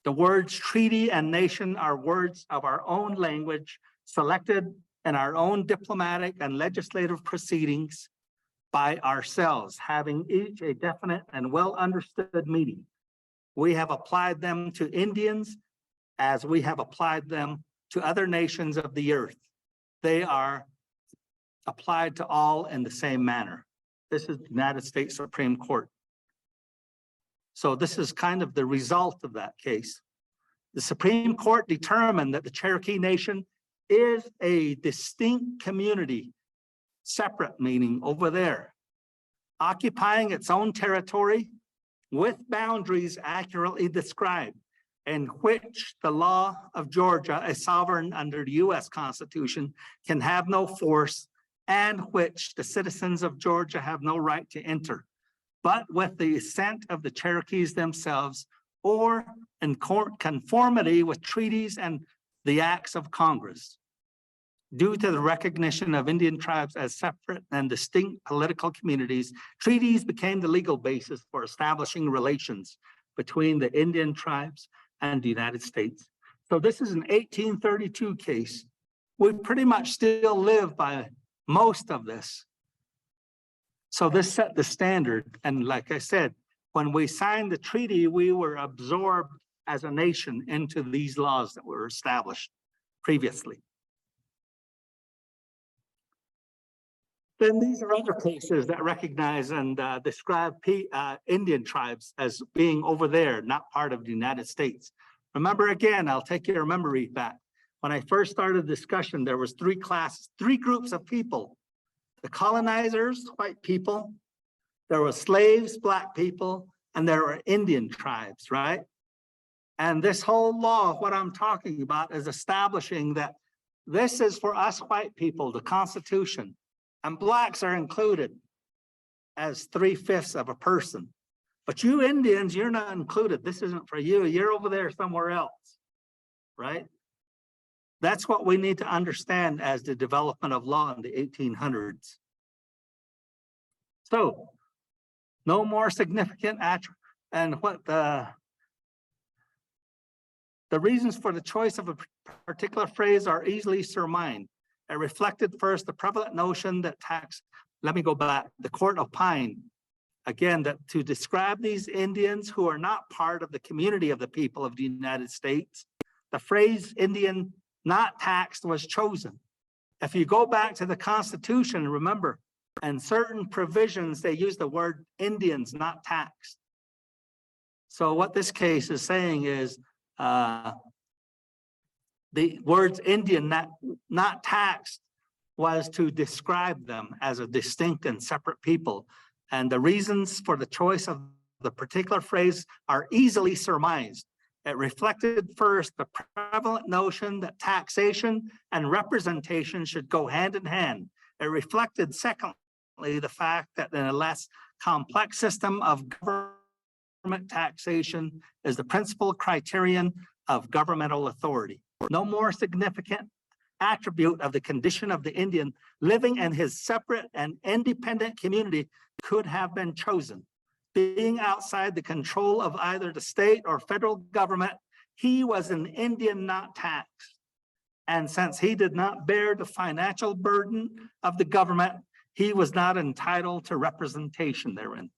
The words treaty and nation are words of our own language, selected in our own diplomatic and legislative proceedings by ourselves, having each a definite and well understood meaning. We have applied them to Indians as we have applied them to other nations of the earth. They are applied to all in the same manner. This is the United States Supreme Court. So this is kind of the result of that case. The Supreme Court determined that the Cherokee Nation is a distinct community, separate meaning over there, occupying its own territory with boundaries accurately described, in which the law of Georgia, a sovereign under the US Constitution, can have no force, and which the citizens of Georgia have no right to enter, but with the assent of the Cherokees themselves, or in conformity with treaties and the acts of Congress. Due to the recognition of Indian tribes as separate and distinct political communities, treaties became the legal basis for establishing relations between the Indian tribes and the United States. So this is an 1832 case. We pretty much still live by most of this. So this set the standard. And like I said, when we signed the treaty, we were absorbed as a nation into these laws that were established previously. Then these are other cases that recognize and describe Indian tribes as being over there, not part of the United States. Remember again, I'll take your memory back. When I first started the discussion, there was three groups of people. The colonizers, white people, there were slaves, black people, and there were Indian tribes, right? And this whole law, what I'm talking about, is establishing that this is for us white people, the Constitution, and blacks are included as 3/5 of a person. But you Indians, you're not included. This isn't for you. You're over there somewhere else, right? That's what we need to understand as the development of law in the 1800s. So, no more significant and what the reasons for the choice of a particular phrase are easily surmised. It reflected first the prevalent notion that let me go back, the court opined, again, that to describe these Indians who are not part of the community of the people of the United States, the phrase Indian not taxed was chosen. If you go back to the Constitution, remember, in certain provisions, they use the word Indians not taxed. So what this case is saying is the words Indian not taxed was to describe them as a distinct and separate people. And the reasons for the choice of the particular phrase are easily surmised. It reflected first the prevalent notion that taxation and representation should go hand in hand. It reflected secondly the fact that in a less complex system of government taxation is the principal criterion of governmental authority. No more significant attribute of the condition of the Indian living in his separate and independent community could have been chosen. Being outside the control of either the state or federal government, he was an Indian not taxed. And since he did not bear the financial burden of the government, he was not entitled to representation therein.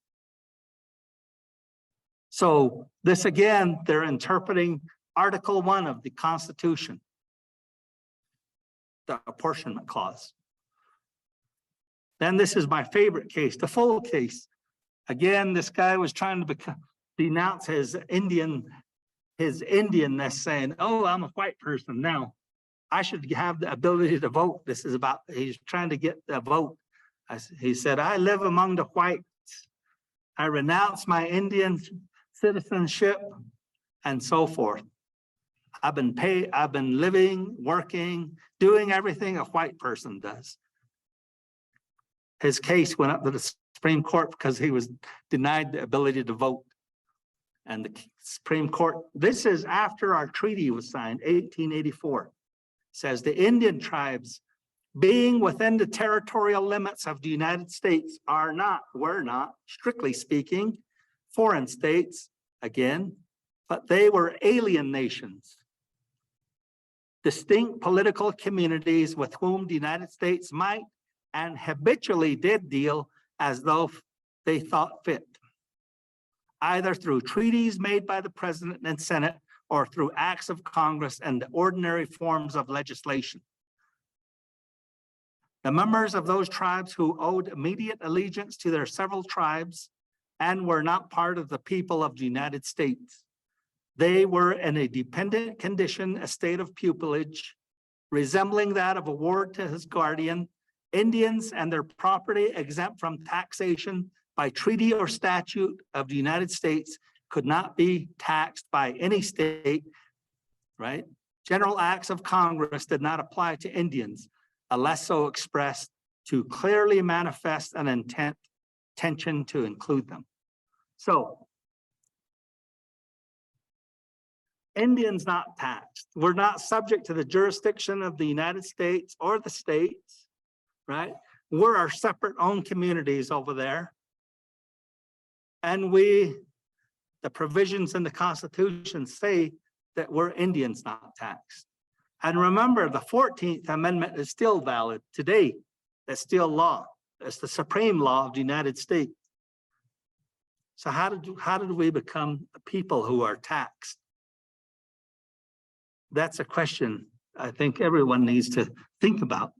So this again, they're interpreting Article 1 of the Constitution, the apportionment clause. Then this is my favorite case, the full case. Again, this guy was trying to denounce his Indianness, saying, oh, I'm a white person now. I should have the ability to vote. This is about, he's trying to get the vote. He said, I live among the whites. I renounce my Indian citizenship and so forth. I've been living, working, doing everything a white person does. His case went up to the Supreme Court because he was denied the ability to vote. And the Supreme Court, this is after our treaty was signed, 1884, says the Indian tribes being within the territorial limits of the United States were not, strictly speaking, foreign states, again, but they were alien nations. Distinct political communities with whom the United States might and habitually did deal as though they thought fit, either through treaties made by the President and Senate or through acts of Congress and the ordinary forms of legislation. The members of those tribes who owed immediate allegiance to their several tribes and were not part of the people of the United States. They were in a dependent condition, a state of pupillage, resembling that of a ward to his guardian. Indians and their property exempt from taxation by treaty or statute of the United States could not be taxed by any state, right? General acts of Congress did not apply to Indians, unless so expressed to clearly manifest an intention to include them. So Indians not taxed. We're not subject to the jurisdiction of the United States or the states, right? We're our separate own communities over there. And the provisions in the Constitution say that we're Indians not taxed. And remember, the 14th Amendment is still valid today. It's still law. It's the supreme law of the United States. So how did we become the people who are taxed? That's a question I think everyone needs to think about.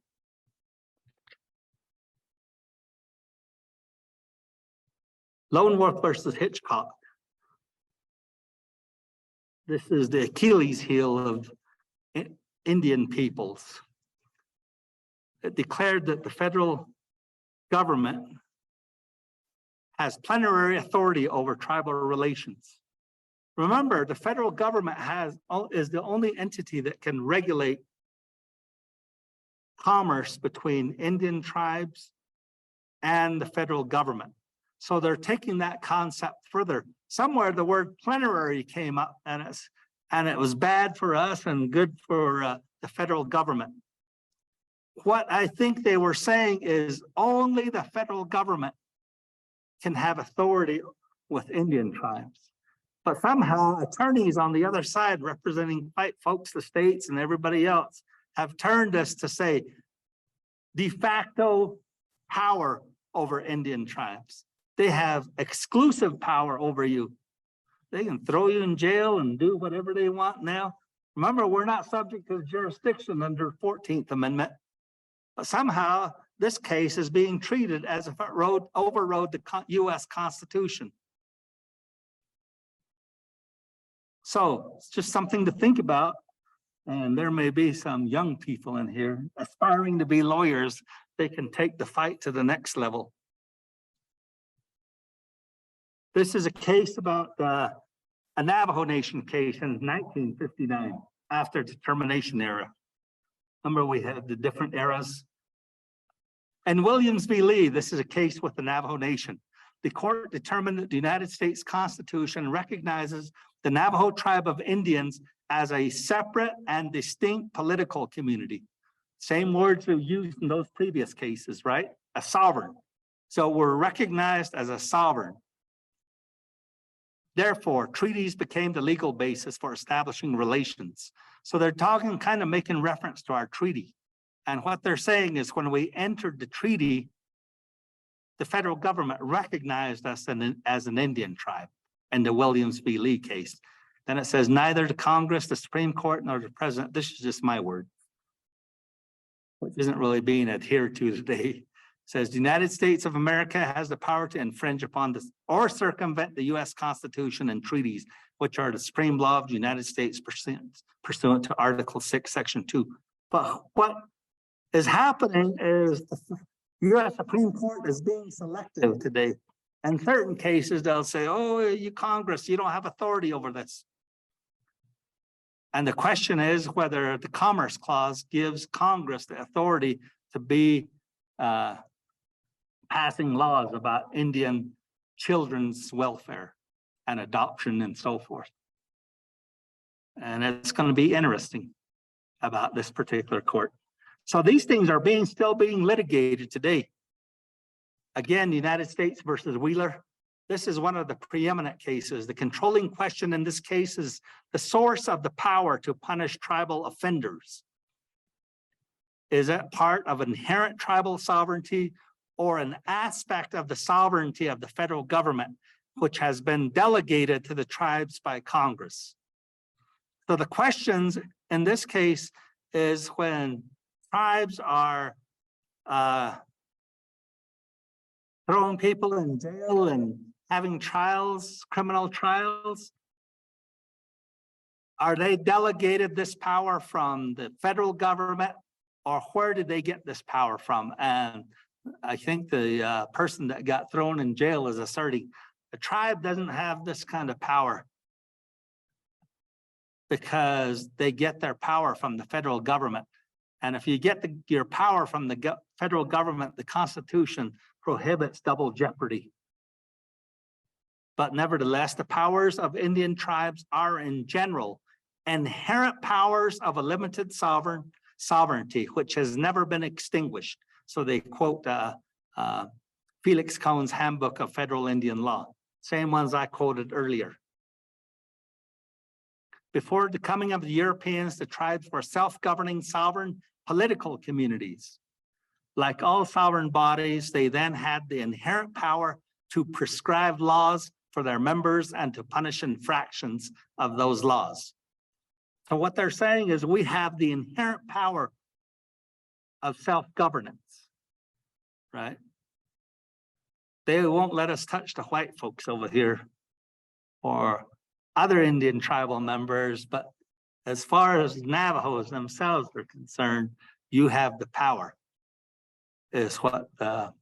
Lone Wolf versus Hitchcock. This is the Achilles heel of Indian peoples. It declared that the federal government has plenary authority over tribal relations. Remember, the federal government is the only entity that can regulate commerce between Indian tribes and the federal government. So they're taking that concept further. Somewhere the word plenary came up, and it was bad for us and good for the federal government. What I think they were saying is only the federal government can have authority with Indian tribes. But somehow attorneys on the other side representing white folks, the states and everybody else have turned us to say de facto power over Indian tribes. They have exclusive power over you. They can throw you in jail and do whatever they want now. Remember, we're not subject to jurisdiction under 14th Amendment. But somehow this case is being treated as if it overrode the US Constitution. So it's just something to think about. And there may be some young people in here aspiring to be lawyers. They can take the fight to the next level. This is a case about a Navajo Nation case in 1959, after determination era. Remember, we had the different eras. And Williams v. Lee, this is a case with the Navajo Nation. The court determined that the United States Constitution recognizes the Navajo tribe of Indians as a separate and distinct political community. Same words we used in those previous cases, right? A sovereign. So we're recognized as a sovereign. Therefore, treaties became the legal basis for establishing relations. So they're talking, kind of making reference to our treaty. And what they're saying is when we entered the treaty, the federal government recognized us as an Indian tribe in the Williams v. Lee case. Then it says neither the Congress, the Supreme Court, nor the president, this is just my word, which isn't really being adhered to today. It says the United States of America has the power to infringe upon this or circumvent the US Constitution and treaties, which are the supreme law of the United States pursuant to Article 6, Section 2. But what is happening is the US Supreme Court is being selective today. In certain cases, they'll say, oh, you Congress, you don't have authority over this. And the question is whether the Commerce Clause gives Congress the authority to be passing laws about Indian children's welfare and adoption and so forth. And it's going to be interesting about this particular court. So these things are still being litigated today. Again, the United States versus Wheeler. This is one of the preeminent cases. The controlling question in this case is the source of the power to punish tribal offenders. Is it part of inherent tribal sovereignty or an aspect of the sovereignty of the federal government, which has been delegated to the tribes by Congress? So the questions in this case is when tribes are throwing people in jail and having trials, criminal trials, are they delegated this power from the federal government, or where did they get this power from? And I think the person that got thrown in jail is asserting the tribe doesn't have this kind of power because they get their power from the federal government. And if you get your power from the federal government, the Constitution prohibits double jeopardy. But nevertheless, the powers of Indian tribes are in general inherent powers of a limited sovereignty, which has never been extinguished. So they quote Felix Cohn's Handbook of Federal Indian Law, same ones I quoted earlier. Before the coming of the Europeans, the tribes were self-governing sovereign political communities. Like all sovereign bodies, they then had the inherent power to prescribe laws for their members and to punish infractions of those laws. So what they're saying is we have the inherent power of self-governance, right? They won't let us touch the white folks over here or other Indian tribal members, but as far as Navajos themselves are concerned, you have the power, is what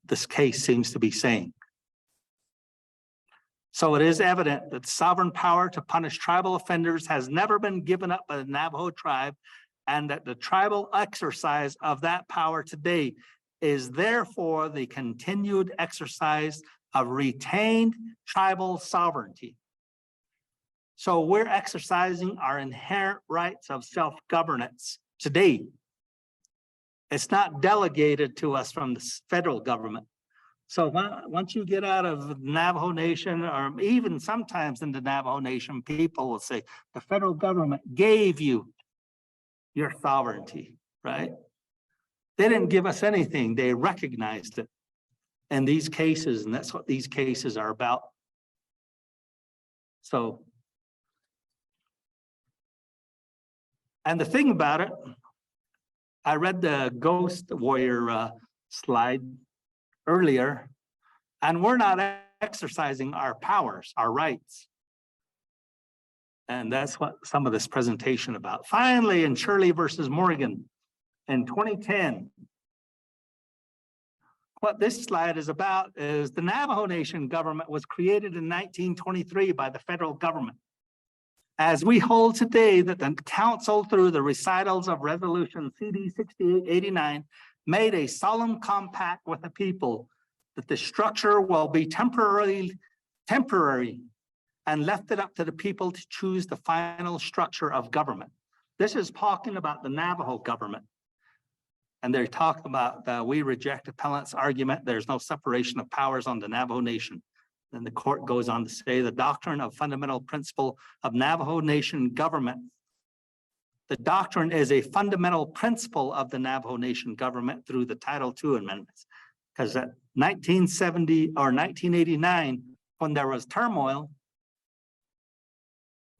this case seems to be saying. So it is evident that sovereign power to punish tribal offenders has never been given up by the Navajo tribe, and that the tribal exercise of that power today is therefore the continued exercise of retained tribal sovereignty. So we're exercising our inherent rights of self-governance today. It's not delegated to us from the federal government. So once you get out of the Navajo Nation, or even sometimes in the Navajo Nation, people will say, the federal government gave you your sovereignty, right? They didn't give us anything, they recognized it in these cases, and that's what these cases are about. So, and the thing about it, I read the Ghost Warrior slide earlier, and we're not exercising our powers, our rights. And that's what some of this presentation about. Finally, in Shirley versus Morgan in 2010, what this slide is about is the Navajo Nation government was created in 1923 by the federal government. As we hold today that the council, through the recitals of resolution CD 6889, made a solemn compact with the people that the structure will be temporary and left it up to the people to choose the final structure of government. This is talking about the Navajo government. And they're talking about we reject appellant's argument. There's no separation of powers on the Navajo Nation. Then the court goes on to say the doctrine of fundamental principle of Navajo Nation government. The doctrine is a fundamental principle of the Navajo Nation government through the Title II amendments. Because at 1970 or 1989, when there was turmoil,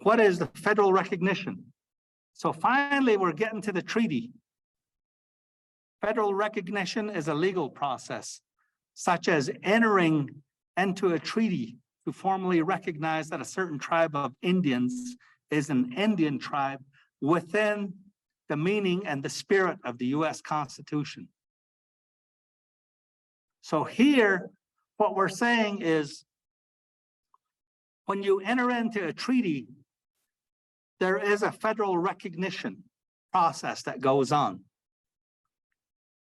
what is the federal recognition? So finally, we're getting to the treaty. Federal recognition is a legal process, such as entering into a treaty to formally recognize that a certain tribe of Indians is an Indian tribe within the meaning and the spirit of the U.S. Constitution. So here, what we're saying is, when you enter into a treaty, there is a federal recognition process that goes on.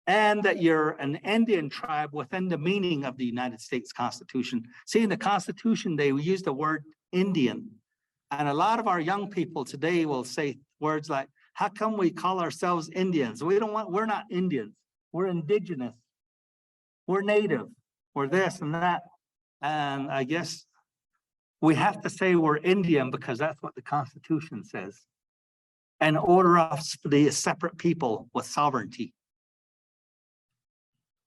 And that you're an Indian tribe within the meaning of the United States Constitution. See, in the Constitution, they use the word Indian. And a lot of our young people today will say words like, how come we call ourselves Indians? We're not Indians, we're indigenous. We're native, we're this and that. And I guess we have to say we're Indian because that's what the Constitution says. And order us to be a separate people with sovereignty.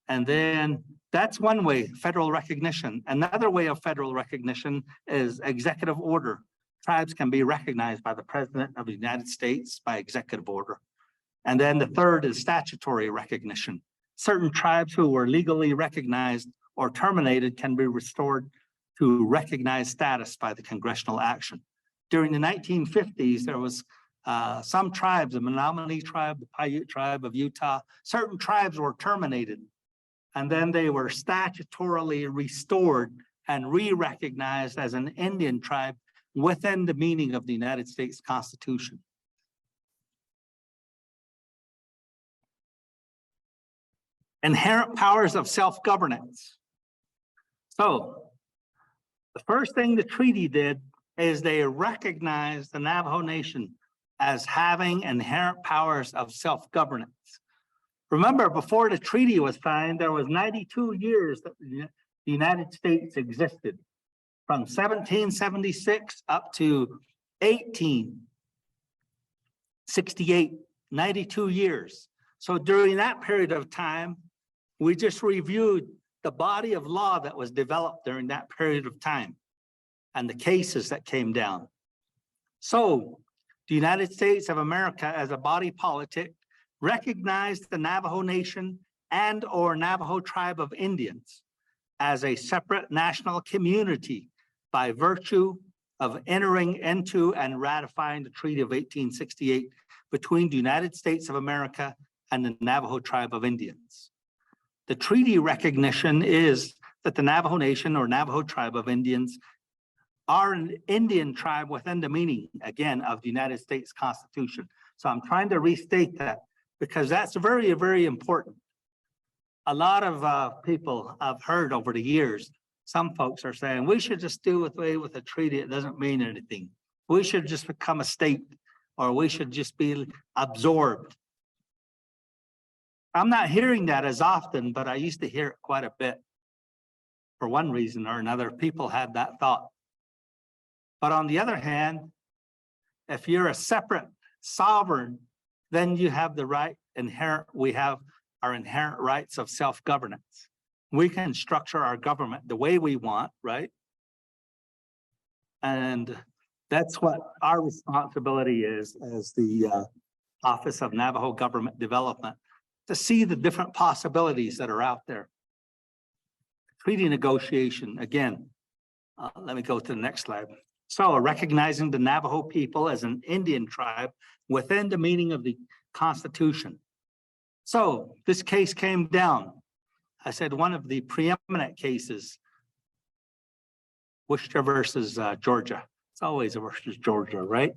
And then that's one way, federal recognition. Another way of federal recognition is executive order. Tribes can be recognized by the President of the United States by executive order. And then the third is statutory recognition. Certain tribes who were legally recognized or terminated can be restored to recognized status by the congressional action. During the 1950s, there was some tribes, the Menominee tribe, the Paiute tribe of Utah, certain tribes were terminated. And then they were statutorily restored and re-recognized as an Indian tribe within the meaning of the United States Constitution. Inherent powers of self-governance. So the first thing the treaty did is they recognized the Navajo Nation as having inherent powers of self-governance. Remember, before the treaty was signed, there was 92 years that the United States existed, from 1776 up to 1868, 92 years. So during that period of time, we just reviewed the body of law that was developed during that period of time and the cases that came down. So the United States of America as a body politic recognized the Navajo Nation and or Navajo Tribe of Indians as a separate national community by virtue of entering into and ratifying the Treaty of 1868 between the United States of America and the Navajo Tribe of Indians. The treaty recognition is that the Navajo Nation or Navajo Tribe of Indians are an Indian tribe within the meaning, again, of the United States Constitution. So I'm trying to restate that because that's very, very important. A lot of people I've heard over the years, some folks are saying, we should just do away with a treaty. It doesn't mean anything. We should just become a state, or we should just be absorbed. I'm not hearing that as often, but I used to hear it quite a bit. For one reason or another, people had that thought. But on the other hand, if you're a separate sovereign, then you have the right we have our inherent rights of self-governance. We can structure our government the way we want, right? And that's what our responsibility is as the Office of Navajo Government Development, to see the different possibilities that are out there. Treaty negotiation, again, let me go to the next slide. So recognizing the Navajo people as an Indian tribe within the meaning of the Constitution. So this case came down. I said one of the preeminent cases, Worcester versus Georgia. It's always a versus Georgia, right?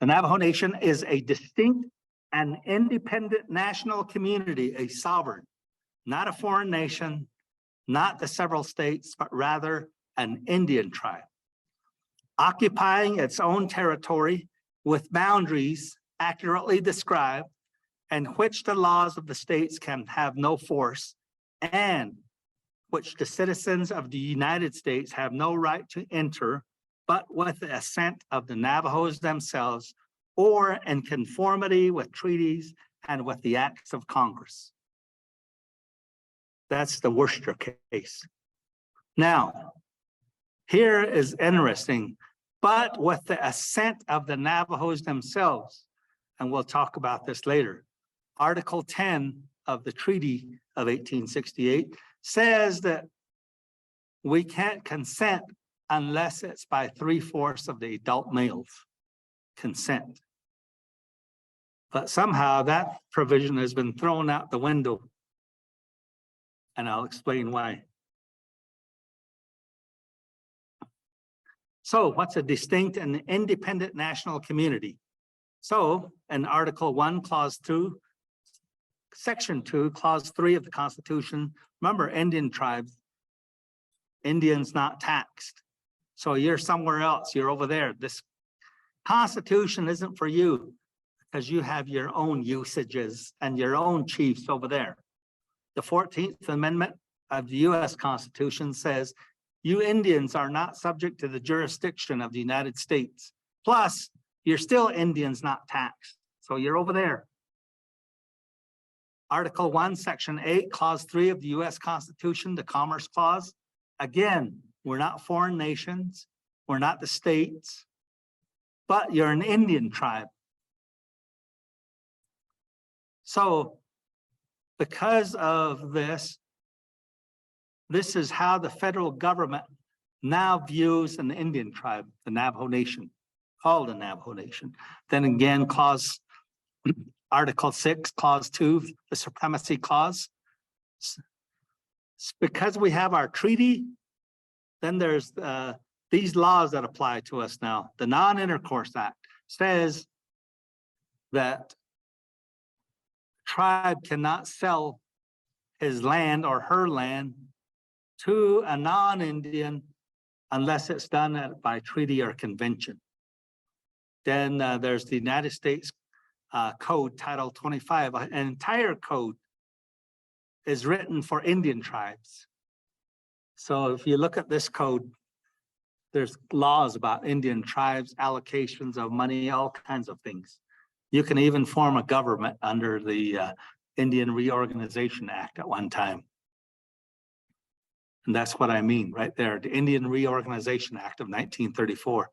The Navajo Nation is a distinct and independent national community, a sovereign, not a foreign nation, not the several states, but rather an Indian tribe, occupying its own territory with boundaries accurately described, and which the laws of the states can have no force, and which the citizens of the United States have no right to enter, but with the assent of the Navajos themselves, or in conformity with treaties and with the acts of Congress. That's the Worcester case. Now, here is interesting, but with the assent of the Navajos themselves, and we'll talk about this later. Article 10 of the Treaty of 1868 says that we can't consent unless it's by 3/4 of the adult males consent. But somehow that provision has been thrown out the window, and I'll explain why. So what's a distinct and independent national community? So in Article 1, Clause 2, Section 2, Clause 3 of the Constitution, remember Indian tribes, Indians not taxed. So you're somewhere else, you're over there. This Constitution isn't for you because you have your own usages and your own chiefs over there. The 14th Amendment of the US Constitution says, you Indians are not subject to the jurisdiction of the United States. Plus, you're still Indians not taxed. So you're over there. Article 1, Section 8, Clause 3 of the US Constitution, the Commerce Clause. Again, we're not foreign nations. We're not the states, but you're an Indian tribe. So because of this, this is how the federal government now views an Indian tribe, the Navajo Nation, called the Navajo Nation. Then again, Article 6, Clause 2, the Supremacy Clause. Because we have our treaty, then there's these laws that apply to us now. The Non-Intercourse Act says that tribe cannot sell his land or her land to a non-Indian unless it's done by treaty or convention. Then there's the United States Code, Title 25. An entire code is written for Indian tribes. So if you look at this code, there's laws about Indian tribes, allocations of money, all kinds of things. You can even form a government under the Indian Reorganization Act at one time. And that's what I mean right there, the Indian Reorganization Act of 1934.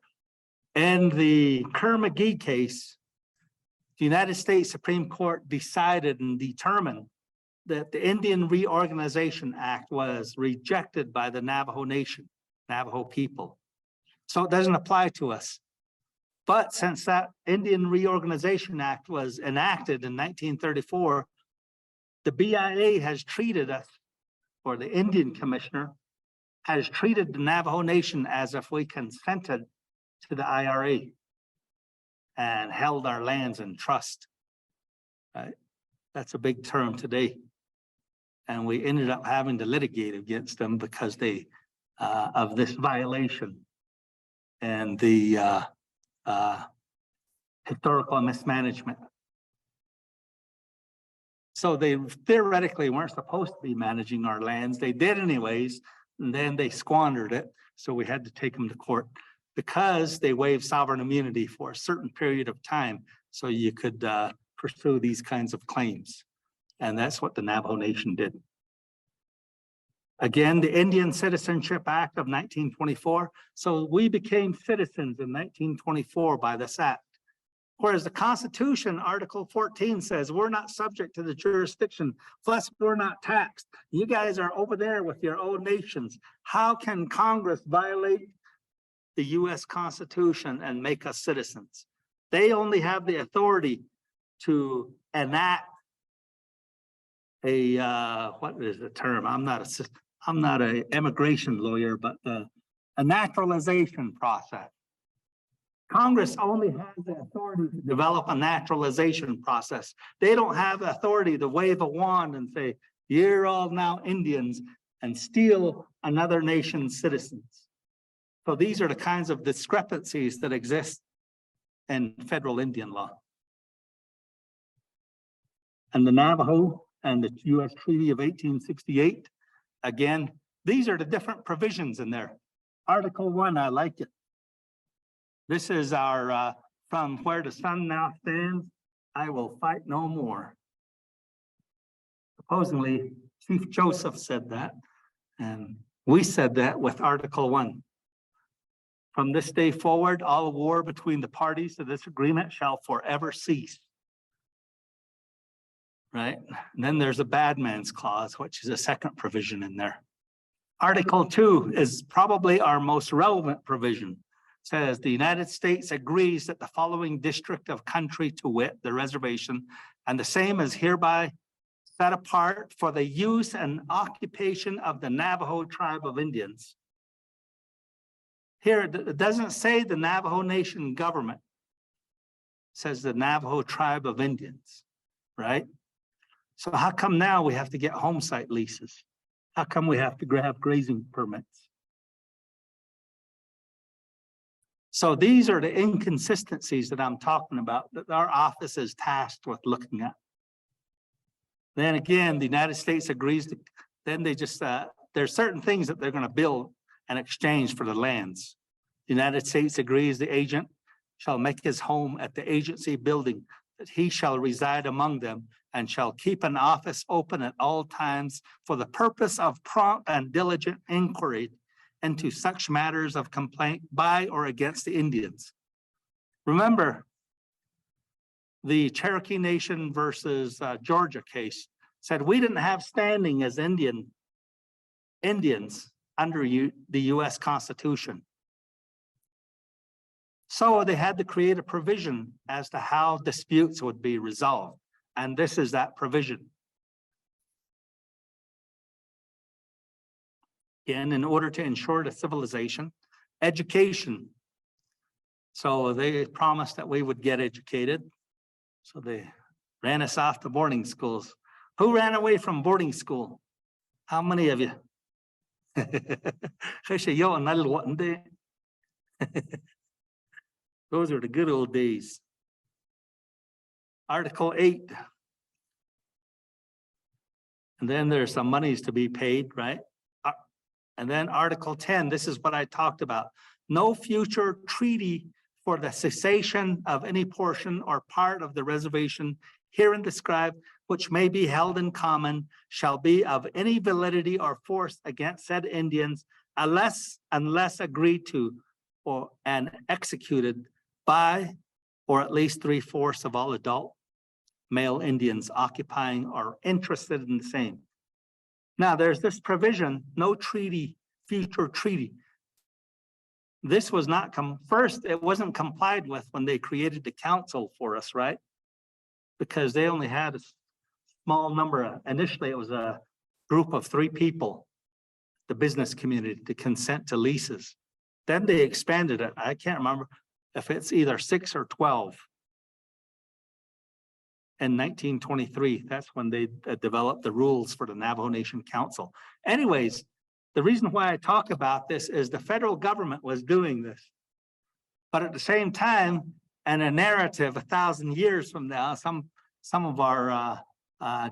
In the Kerr-McGee case, the United States Supreme Court decided and determined that the Indian Reorganization Act was rejected by the Navajo Nation, Navajo people. So it doesn't apply to us. But since that Indian Reorganization Act was enacted in 1934, the BIA has treated us, or the Indian Commissioner has treated the Navajo Nation as if we consented to the IRA and held our lands in trust. Right? That's a big term today. And we ended up having to litigate against them because they of this violation and the historical mismanagement. So they theoretically weren't supposed to be managing our lands. They did anyways, and then they squandered it. So we had to take them to court because they waived sovereign immunity for a certain period of time. So you could pursue these kinds of claims. And that's what the Navajo Nation did. Again, the Indian Citizenship Act of 1924. So we became citizens in 1924 by this act. Whereas the Constitution, Article 14 says we're not subject to the jurisdiction, plus we're not taxed. You guys are over there with your own nations. How can Congress violate the US Constitution and make us citizens? They only have the authority to enact a what is the term? I'm not an immigration lawyer, but a naturalization process. Congress only has the authority to develop a naturalization process. They don't have the authority to wave a wand and say, you're all now Indians, and steal another nation's citizens. So these are the kinds of discrepancies that exist in federal Indian law. And the Navajo and the US Treaty of 1868, again, these are the different provisions in there. Article 1, I like it. This is our, from where the sun now stands, I will fight no more. Supposedly, Chief Joseph said that, and we said that with Article 1. From this day forward, all war between the parties to this agreement shall forever cease. Right? And then there's a bad man's clause, which is a second provision in there. Article 2 is probably our most relevant provision. It says the United States agrees that the following district of country, to wit, the reservation, and the same is hereby set apart for the use and occupation of the Navajo tribe of Indians. Here, it doesn't say the Navajo Nation government. It says the Navajo tribe of Indians, right? So how come now we have to get home site leases? How come we have to have grazing permits? So these are the inconsistencies that I'm talking about that our office is tasked with looking at. Then again, the United States agrees to, then they just, there's certain things that they're going to build in exchange for the lands. The United States agrees the agent shall make his home at the agency building, that he shall reside among them and shall keep an office open at all times for the purpose of prompt and diligent inquiry into such matters of complaint by or against the Indians. Remember, the Cherokee Nation versus Georgia case said we didn't have standing as Indians under the US Constitution. So they had to create a provision as to how disputes would be resolved. And this is that provision. Again, in order to ensure the civilization, education. So they promised that we would get educated. So they ran us off to boarding schools. Who ran away from boarding school? How many of you? Those are the good old days. Article 8. And then there's some monies to be paid, right? And then Article 10, this is what I talked about. No future treaty for the cessation of any portion or part of the reservation herein described, which may be held in common, shall be of any validity or force against said Indians, unless agreed to and executed by or at least 3/4 of all adult male Indians occupying or interested in the same. Now, there's this provision, no treaty, future treaty. This was not first, it wasn't complied with when they created the council for us, right? Because they only had a small number. Initially, it was a group of 3 people, the business community, to consent to leases. Then they expanded it. I can't remember if it's either 6 or 12. In 1923, that's when they developed the rules for the Navajo Nation Council. Anyways, the reason why I talk about this is the federal government was doing this. But at the same time, and a narrative 1,000 years from now, some of our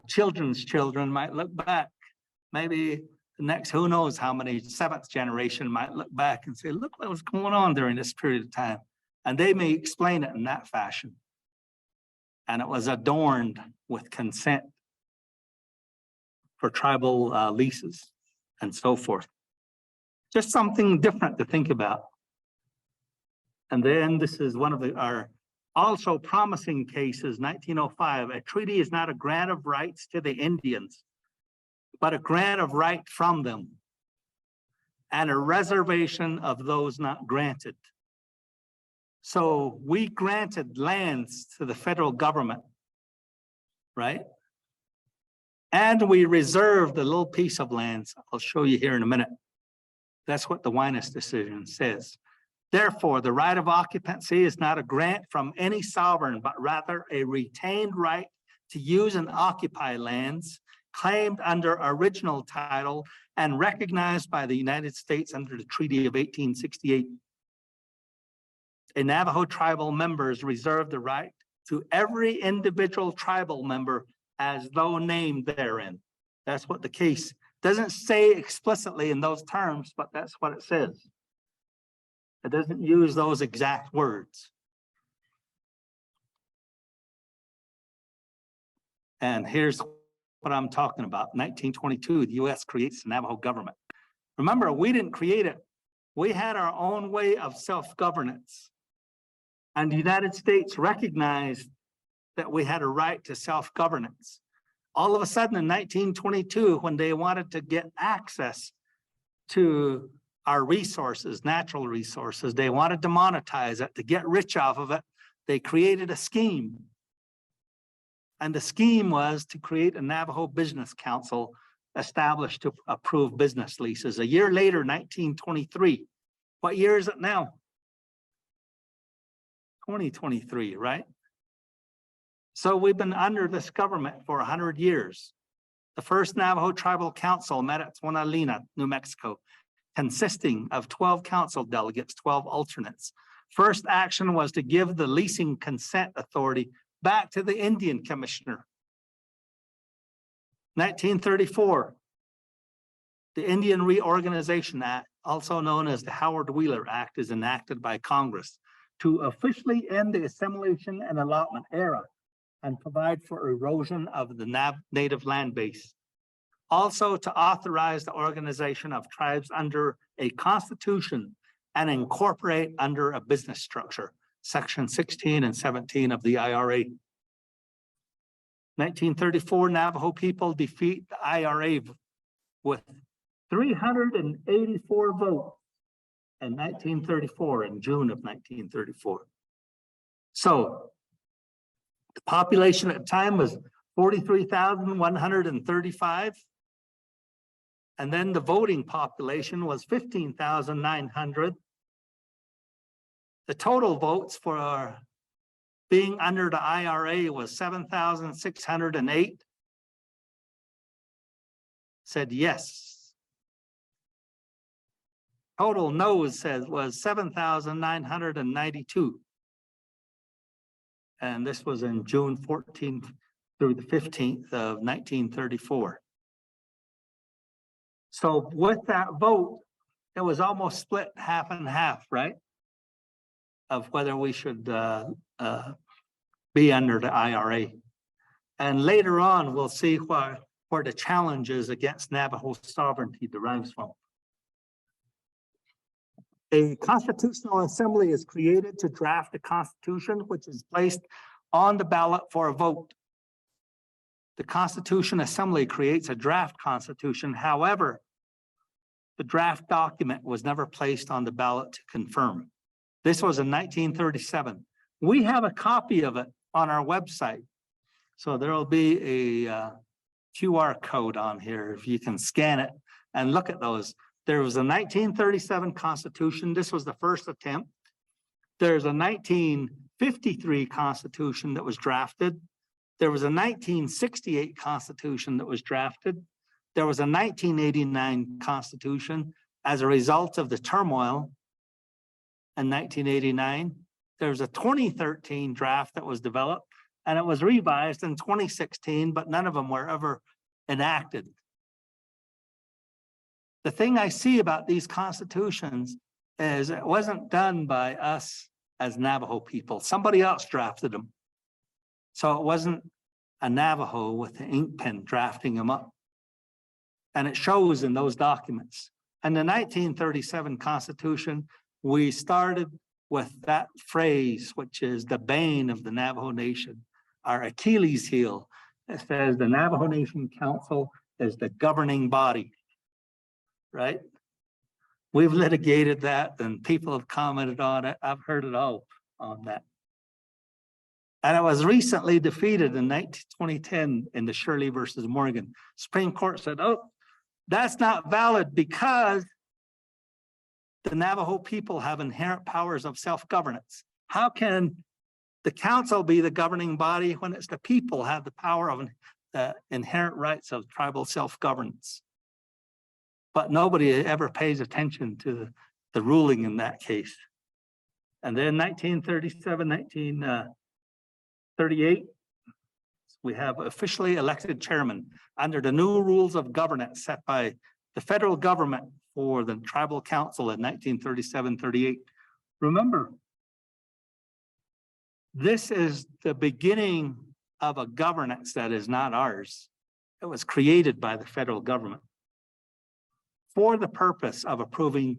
children's children might look back. Maybe the next, who knows how many, 7th generation might look back and say, look what was going on during this period of time. And they may explain it in that fashion. And it was adorned with consent for tribal leases and so forth. Just something different to think about. And then this is one of our also promising cases, 1905. A treaty is not a grant of rights to the Indians, but a grant of right from them and a reservation of those not granted. So we granted lands to the federal government, right? And we reserved a little piece of lands. I'll show you here in a minute. That's what the Winus decision says. Therefore, the right of occupancy is not a grant from any sovereign, but rather a retained right to use and occupy lands claimed under original title and recognized by the United States under the Treaty of 1868. A Navajo tribal members reserve the right to every individual tribal member as though named therein. That's what the case doesn't say explicitly in those terms, but that's what it says. It doesn't use those exact words. And here's what I'm talking about. 1922, the US creates the Navajo government. Remember, we didn't create it. We had our own way of self-governance. And the United States recognized that we had a right to self-governance. All of a sudden in 1922, when they wanted to get access to our resources, natural resources, they wanted to monetize it, to get rich off of it, they created a scheme. And the scheme was to create a Navajo Business Council established to approve business leases. A year later, 1923. What year is it now? 2023, right? So we've been under this government for 100 years. The first Navajo Tribal Council met at Tuonalina, New Mexico, consisting of 12 council delegates, 12 alternates. First action was to give the leasing consent authority back to the Indian Commissioner. 1934, the Indian Reorganization Act, also known as the Howard Wheeler Act, is enacted by Congress to officially end the assimilation and allotment era and provide for erosion of the native land base. Also to authorize the organization of tribes under a constitution and incorporate under a business structure, Section 16 and 17 of the IRA. 1934, Navajo people defeat the IRA with 384 votes in 1934, in June of 1934. So the population at the time was 43,135. And then the voting population was 15,900. The total votes for being under the IRA was 7,608. Said yes. Total no's was 7,992. And this was in June 14th through the 15th of 1934. So with that vote, it was almost split half and half, right? Of whether we should be under the IRA. And later on, we'll see where the challenges against Navajo sovereignty derives from. A constitutional assembly is created to draft a constitution, which is placed on the ballot for a vote. The Constitution Assembly creates a draft constitution. However, the draft document was never placed on the ballot to confirm. This was in 1937. We have a copy of it on our website. So there will be a QR code on here if you can scan it and look at those. There was a 1937 Constitution. This was the first attempt. There's a 1953 Constitution that was drafted. There was a 1968 Constitution that was drafted. There was a 1989 Constitution as a result of the turmoil in 1989. There was a 2013 draft that was developed, and it was revised in 2016, but none of them were ever enacted. The thing I see about these constitutions is it wasn't done by us as Navajo people. Somebody else drafted them. So it wasn't a Navajo with the ink pen drafting them up. And it shows in those documents. In the 1937 Constitution, we started with that phrase, which is the bane of the Navajo Nation, our Achilles heel. It says the Navajo Nation Council is the governing body, right? We've litigated that and people have commented on it. I've heard it all on that. And it was recently defeated in 2010 in the Shirley versus Morgan. Supreme Court said, oh, that's not valid because the Navajo people have inherent powers of self-governance. How can the council be the governing body when it's the people have the power of inherent rights of tribal self-governance? But nobody ever pays attention to the ruling in that case. And then 1937, 1938, we have officially elected chairman under the new rules of governance set by the federal government for the tribal council in 1937-38. Remember, this is the beginning of a governance that is not ours. It was created by the federal government for the purpose of approving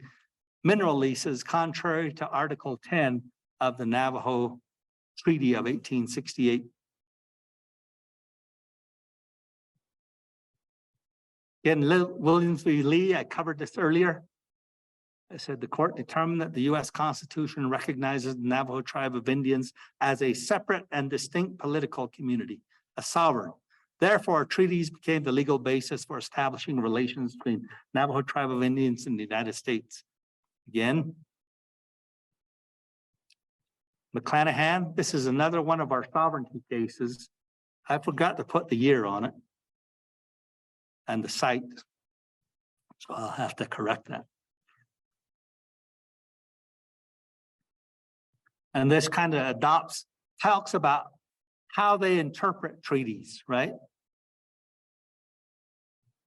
mineral leases contrary to Article 10 of the Navajo Treaty of 1868. In Williams v. Lee, I covered this earlier. I said the court determined that the U.S. Constitution recognizes the Navajo tribe of Indians as a separate and distinct political community, a sovereign. Therefore, treaties became the legal basis for establishing relations between Navajo tribe of Indians and the United States. Again, McClanahan, this is another one of our sovereignty cases. I forgot to put the year on it and the site, so I'll have to correct that. And this kind of talks about how they interpret treaties, right?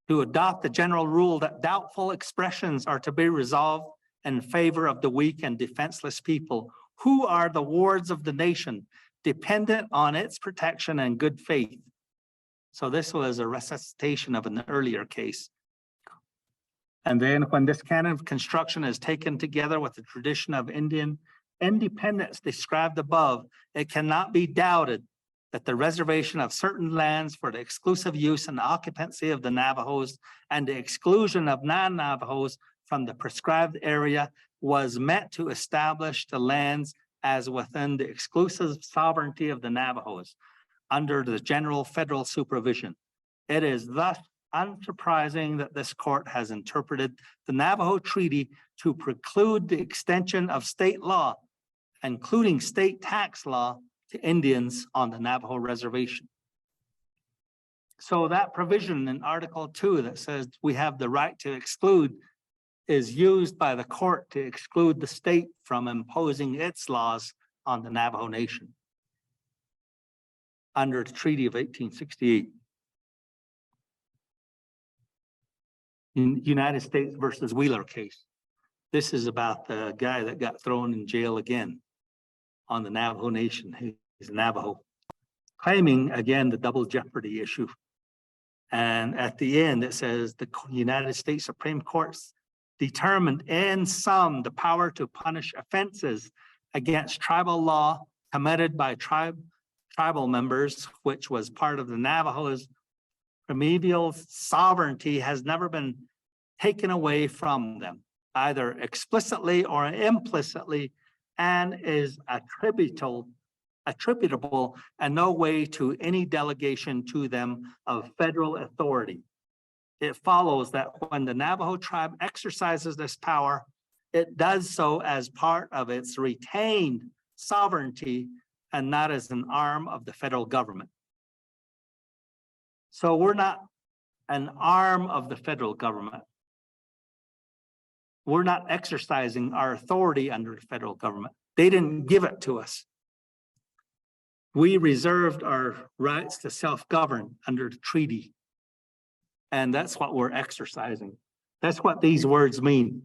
To adopt the general rule that doubtful expressions are to be resolved in favor of the weak and defenseless people who are the wards of the nation, dependent on its protection and good faith. So this was a resuscitation of an earlier case. And then when this canon of construction is taken together with the tradition of Indian independence described above, it cannot be doubted that the reservation of certain lands for the exclusive use and occupancy of the Navajos and the exclusion of non-Navajos from the prescribed area was meant to establish the lands as within the exclusive sovereignty of the Navajos under the general federal supervision. It is thus unsurprising that this court has interpreted the Navajo Treaty to preclude the extension of state law, including state tax law, to Indians on the Navajo reservation. So that provision in Article 2 that says we have the right to exclude is used by the court to exclude the state from imposing its laws on the Navajo Nation. under the Treaty of 1868. In United States versus Wheeler case. This is about the guy that got thrown in jail again on the Navajo Nation. He's Navajo, claiming again the double jeopardy issue. And at the end, it says the United States Supreme Court determined in sum the power to punish offenses against tribal law committed by tribal members, which was part of the Navajo's primeval sovereignty, has never been taken away from them, either explicitly or implicitly, and is attributable in no way to any delegation to them of federal authority. It follows that when the Navajo tribe exercises this power, it does so as part of its retained sovereignty and not as an arm of the federal government. So we're not an arm of the federal government. We're not exercising our authority under the federal government. They didn't give it to us. We reserved our rights to self-govern under the treaty. And that's what we're exercising. That's what these words mean.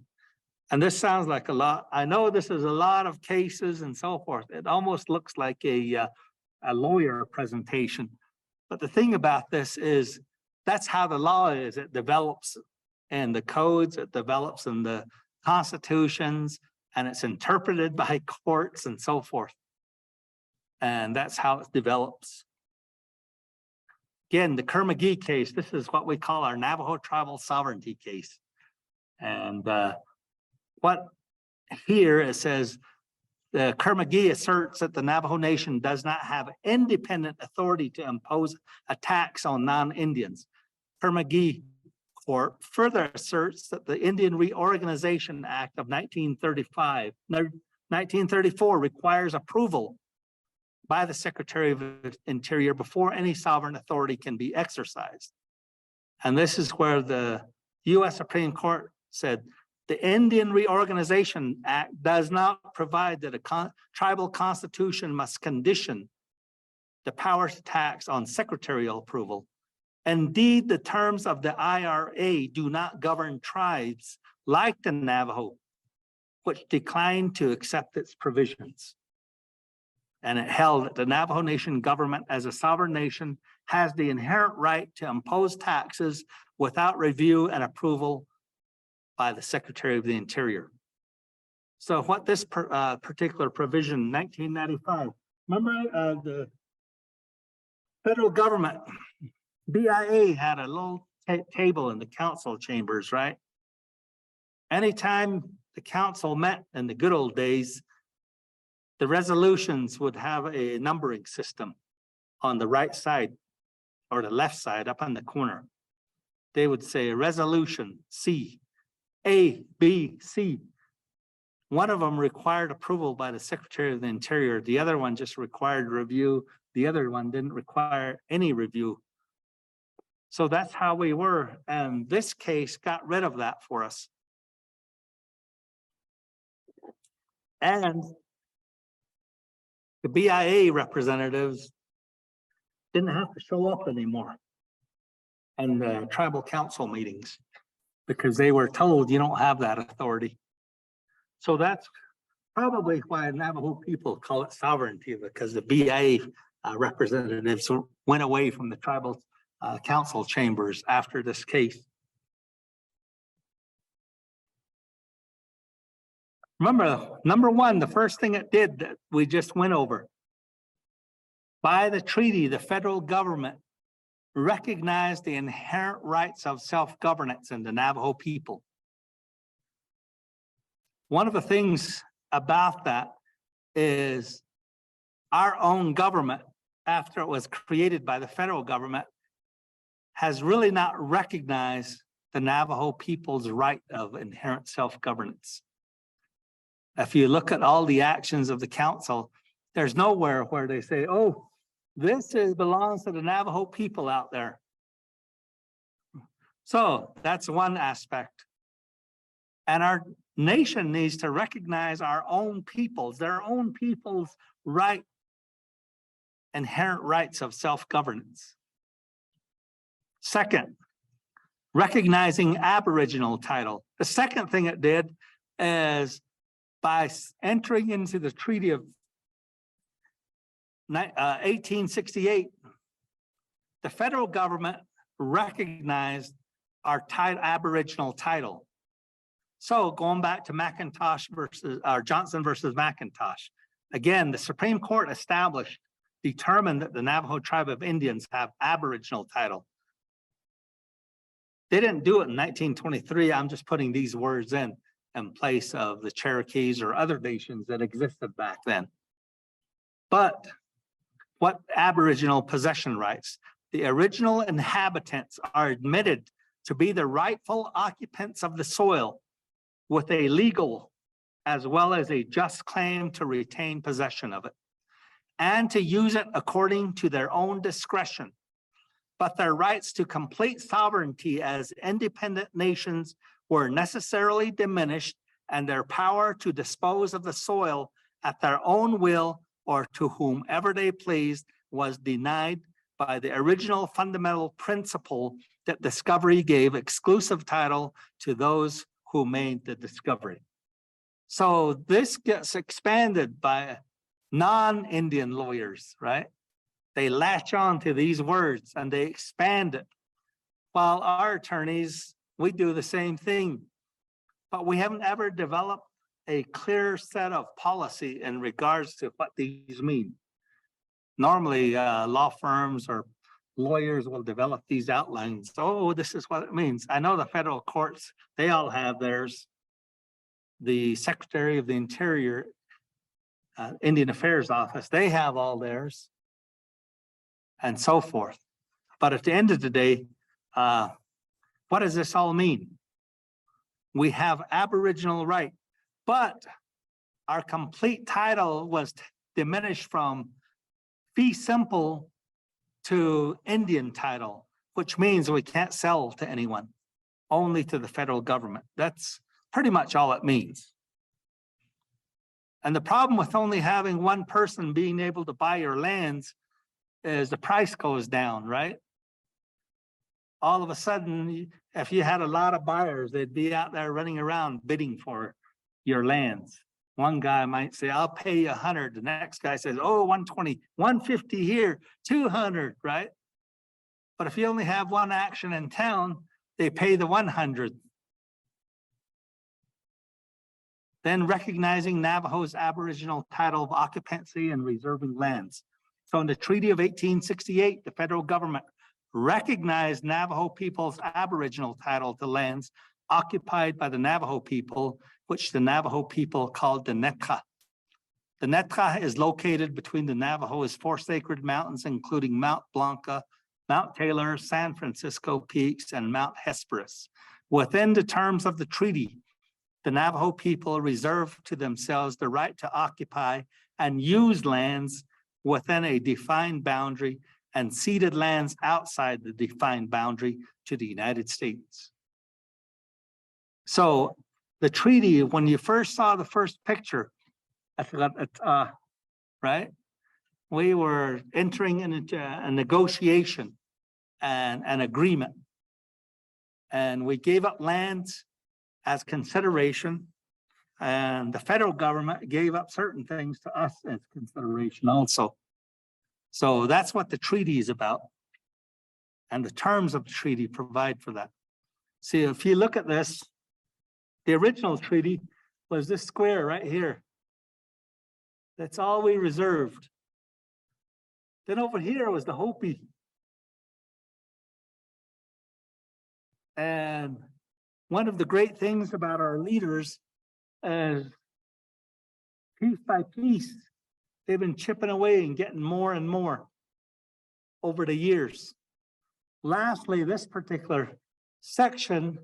And this sounds like a lot. I know this is a lot of cases and so forth. It almost looks like a lawyer presentation. But the thing about this is that's how the law is. It develops in the codes, it develops in the constitutions, and it's interpreted by courts and so forth. And that's how it develops. Again, the Kerr-McGee case, this is what we call our Navajo tribal sovereignty case. And what here it says, the Kerr-McGee asserts that the Navajo Nation does not have independent authority to impose a tax on non-Indians. Kerr-McGee Court further asserts that the Indian Reorganization Act of 1934 requires approval by the Secretary of the Interior before any sovereign authority can be exercised. And this is where the U.S. Supreme Court said, the Indian Reorganization Act does not provide that a tribal constitution must condition the power to tax on secretarial approval. Indeed, the terms of the IRA do not govern tribes like the Navajo, which declined to accept its provisions. And it held that the Navajo Nation government as a sovereign nation has the inherent right to impose taxes without review and approval by the Secretary of the Interior. So what this particular provision, 1995, remember the federal government, BIA had a little table in the council chambers, right? Anytime the council met in the good old days, the resolutions would have a numbering system on the right side or the left side up on the corner. They would say resolution C, A, B, C. One of them required approval by the Secretary of the Interior. The other one just required review. The other one didn't require any review. So that's how we were. And this case got rid of that for us. And the BIA representatives didn't have to show up anymore in the tribal council meetings because they were told you don't have that authority. So that's probably why Navajo people call it sovereignty, because the BIA representatives went away from the tribal council chambers after this case. Remember, number one, the first thing it did that we just went over. By the treaty, the federal government recognized the inherent rights of self-governance in the Navajo people. One of the things about that is our own government, after it was created by the federal government, has really not recognized the Navajo people's right of inherent self-governance. If you look at all the actions of the council, there's nowhere where they say, oh, this belongs to the Navajo people out there. So that's one aspect. And our nation needs to recognize our own peoples, their own people's right inherent rights of self-governance. Second, recognizing Aboriginal title. The second thing it did is by entering into the Treaty of 1868, the federal government recognized our Aboriginal title. So going back to Johnson versus McIntosh, again, the Supreme Court determined that the Navajo tribe of Indians have Aboriginal title. They didn't do it in 1923. I'm just putting these words in place of the Cherokees or other nations that existed back then. But what Aboriginal possession rights? The original inhabitants are admitted to be the rightful occupants of the soil with a legal as well as a just claim to retain possession of it and to use it according to their own discretion. But their rights to complete sovereignty as independent nations were necessarily diminished, and their power to dispose of the soil at their own will or to whomever they pleased was denied by the original fundamental principle that discovery gave exclusive title to those who made the discovery. So this gets expanded by non-Indian lawyers, right? They latch on to these words and they expand it. While our attorneys, we do the same thing, but we haven't ever developed a clear set of policy in regards to what these mean. Normally, law firms or lawyers will develop these outlines. Oh, this is what it means. I know the federal courts, they all have theirs. The Secretary of the Interior, Indian Affairs Office, they have all theirs, and so forth. But at the end of the day, what does this all mean? We have Aboriginal right, but our complete title was diminished from fee simple to Indian title, which means we can't sell to anyone, only to the federal government. That's pretty much all it means. And the problem with only having one person being able to buy your lands is the price goes down, right? All of a sudden, if you had a lot of buyers, they'd be out there running around bidding for your lands. One guy might say, I'll pay you 100. The next guy says, oh, 120, 150 here, 200, right? But if you only have one action in town, they pay the 100. Then recognizing Navajo's Aboriginal title of occupancy and reserving lands. So in the Treaty of 1868, the federal government recognized Navajo people's Aboriginal title to lands occupied by the Navajo people, which the Navajo people called the Netka. The Netka is located between the Navajo's 4 sacred mountains, including Mount Blanca, Mount Taylor, San Francisco Peaks, and Mount Hesperus. Within the terms of the treaty, the Navajo people reserve to themselves the right to occupy and use lands within a defined boundary and ceded lands outside the defined boundary to the United States. So the treaty, when you first saw the first picture, I forgot, right? We were entering into a negotiation and an agreement. And we gave up lands as consideration, and the federal government gave up certain things to us as consideration also. So that's what the treaty is about. And the terms of the treaty provide for that. See, if you look at this, the original treaty was this square right here. That's all we reserved. Then over here was the Hopi. And one of the great things about our leaders is piece by piece, they've been chipping away and getting more and more over the years. Lastly, this particular section,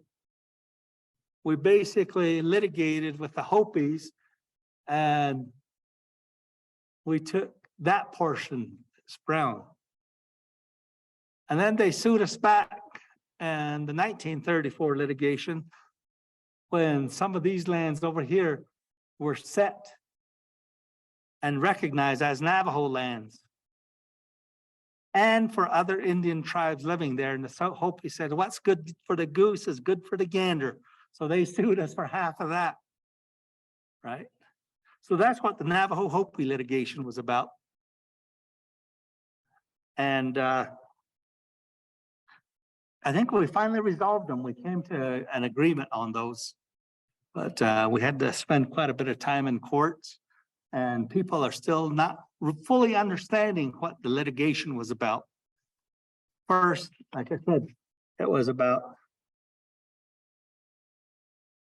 we basically litigated with the Hopis, and we took that portion, it's brown. And then they sued us back in the 1934 litigation when some of these lands over here were set and recognized as Navajo lands. and for other Indian tribes living there. And the Hopi said, what's good for the goose is good for the gander. So they sued us for half of that, right? So that's what the Navajo Hopi litigation was about. And I think we finally resolved them. We came to an agreement on those, but we had to spend quite a bit of time in courts, and people are still not fully understanding what the litigation was about. First, like I said, it was about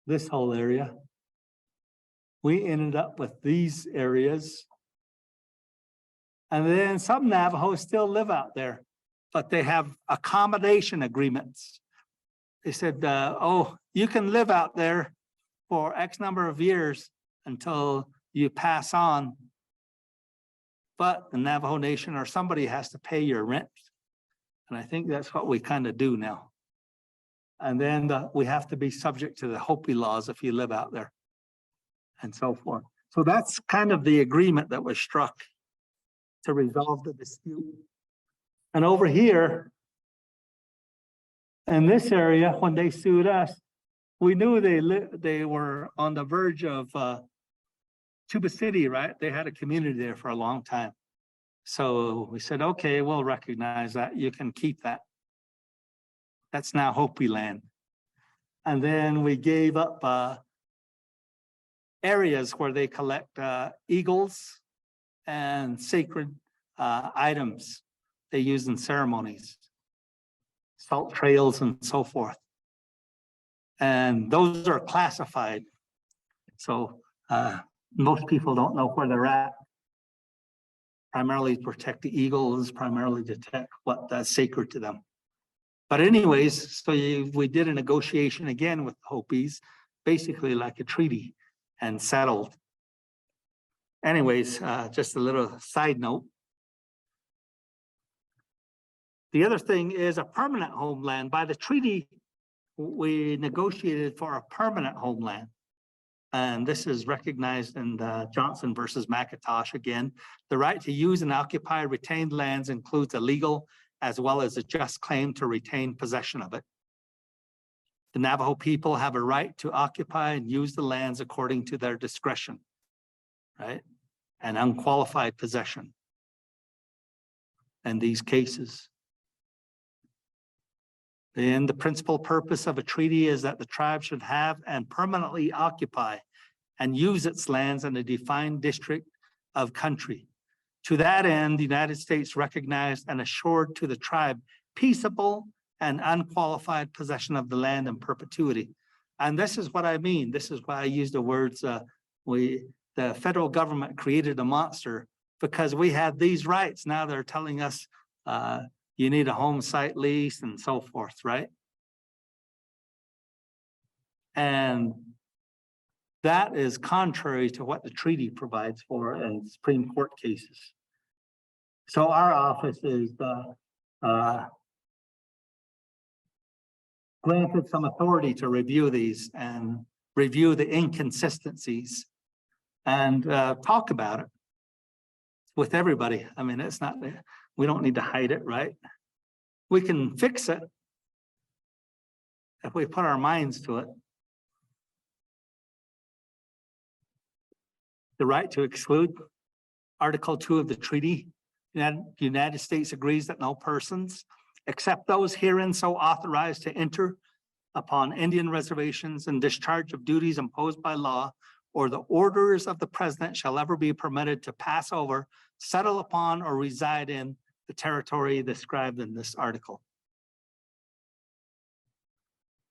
this whole area. We ended up with these areas. And then some Navajos still live out there, but they have accommodation agreements. They said, oh, you can live out there for X number of years until you pass on, but the Navajo Nation or somebody has to pay your rent. And I think that's what we kind of do now. And then we have to be subject to the Hopi laws if you live out there and so forth. So that's kind of the agreement that was struck to resolve the dispute. And over here, in this area, when they sued us, we knew they were on the verge of Tuba City, right? They had a community there for a long time. So we said, okay, we'll recognize that. You can keep that. That's now Hopi land. And then we gave up areas where they collect eagles and sacred items they use in ceremonies, salt trails and so forth. And those are classified. So most people don't know where they're at. Primarily to protect the eagles, primarily to protect what's sacred to them. But anyways, so we did a negotiation again with the Hopis, basically like a treaty, and settled. Anyways, just a little side note. The other thing is a permanent homeland. By the treaty, we negotiated for a permanent homeland. And this is recognized in the Johnson versus McIntosh again. The right to use and occupy retained lands includes a legal as well as a just claim to retain possession of it. The Navajo people have a right to occupy and use the lands according to their discretion, right? And unqualified possession in these cases. And the principal purpose of a treaty is that the tribe should have and permanently occupy and use its lands in a defined district of country. To that end, the United States recognized and assured to the tribe peaceable and unqualified possession of the land in perpetuity. And this is what I mean. This is why I use the words, the federal government created a monster because we had these rights. Now they're telling us you need a home site lease and so forth, right? And that is contrary to what the treaty provides for in Supreme Court cases. So our office is granted some authority to review these and review the inconsistencies and talk about it with everybody. I mean, it's not, we don't need to hide it, right? We can fix it if we put our minds to it. The right to exclude, Article 2 of the treaty. The United States agrees that no persons, except those herein so authorized to enter upon Indian reservations and discharge of duties imposed by law or the orders of the president shall ever be permitted to pass over, settle upon, or reside in the territory described in this article.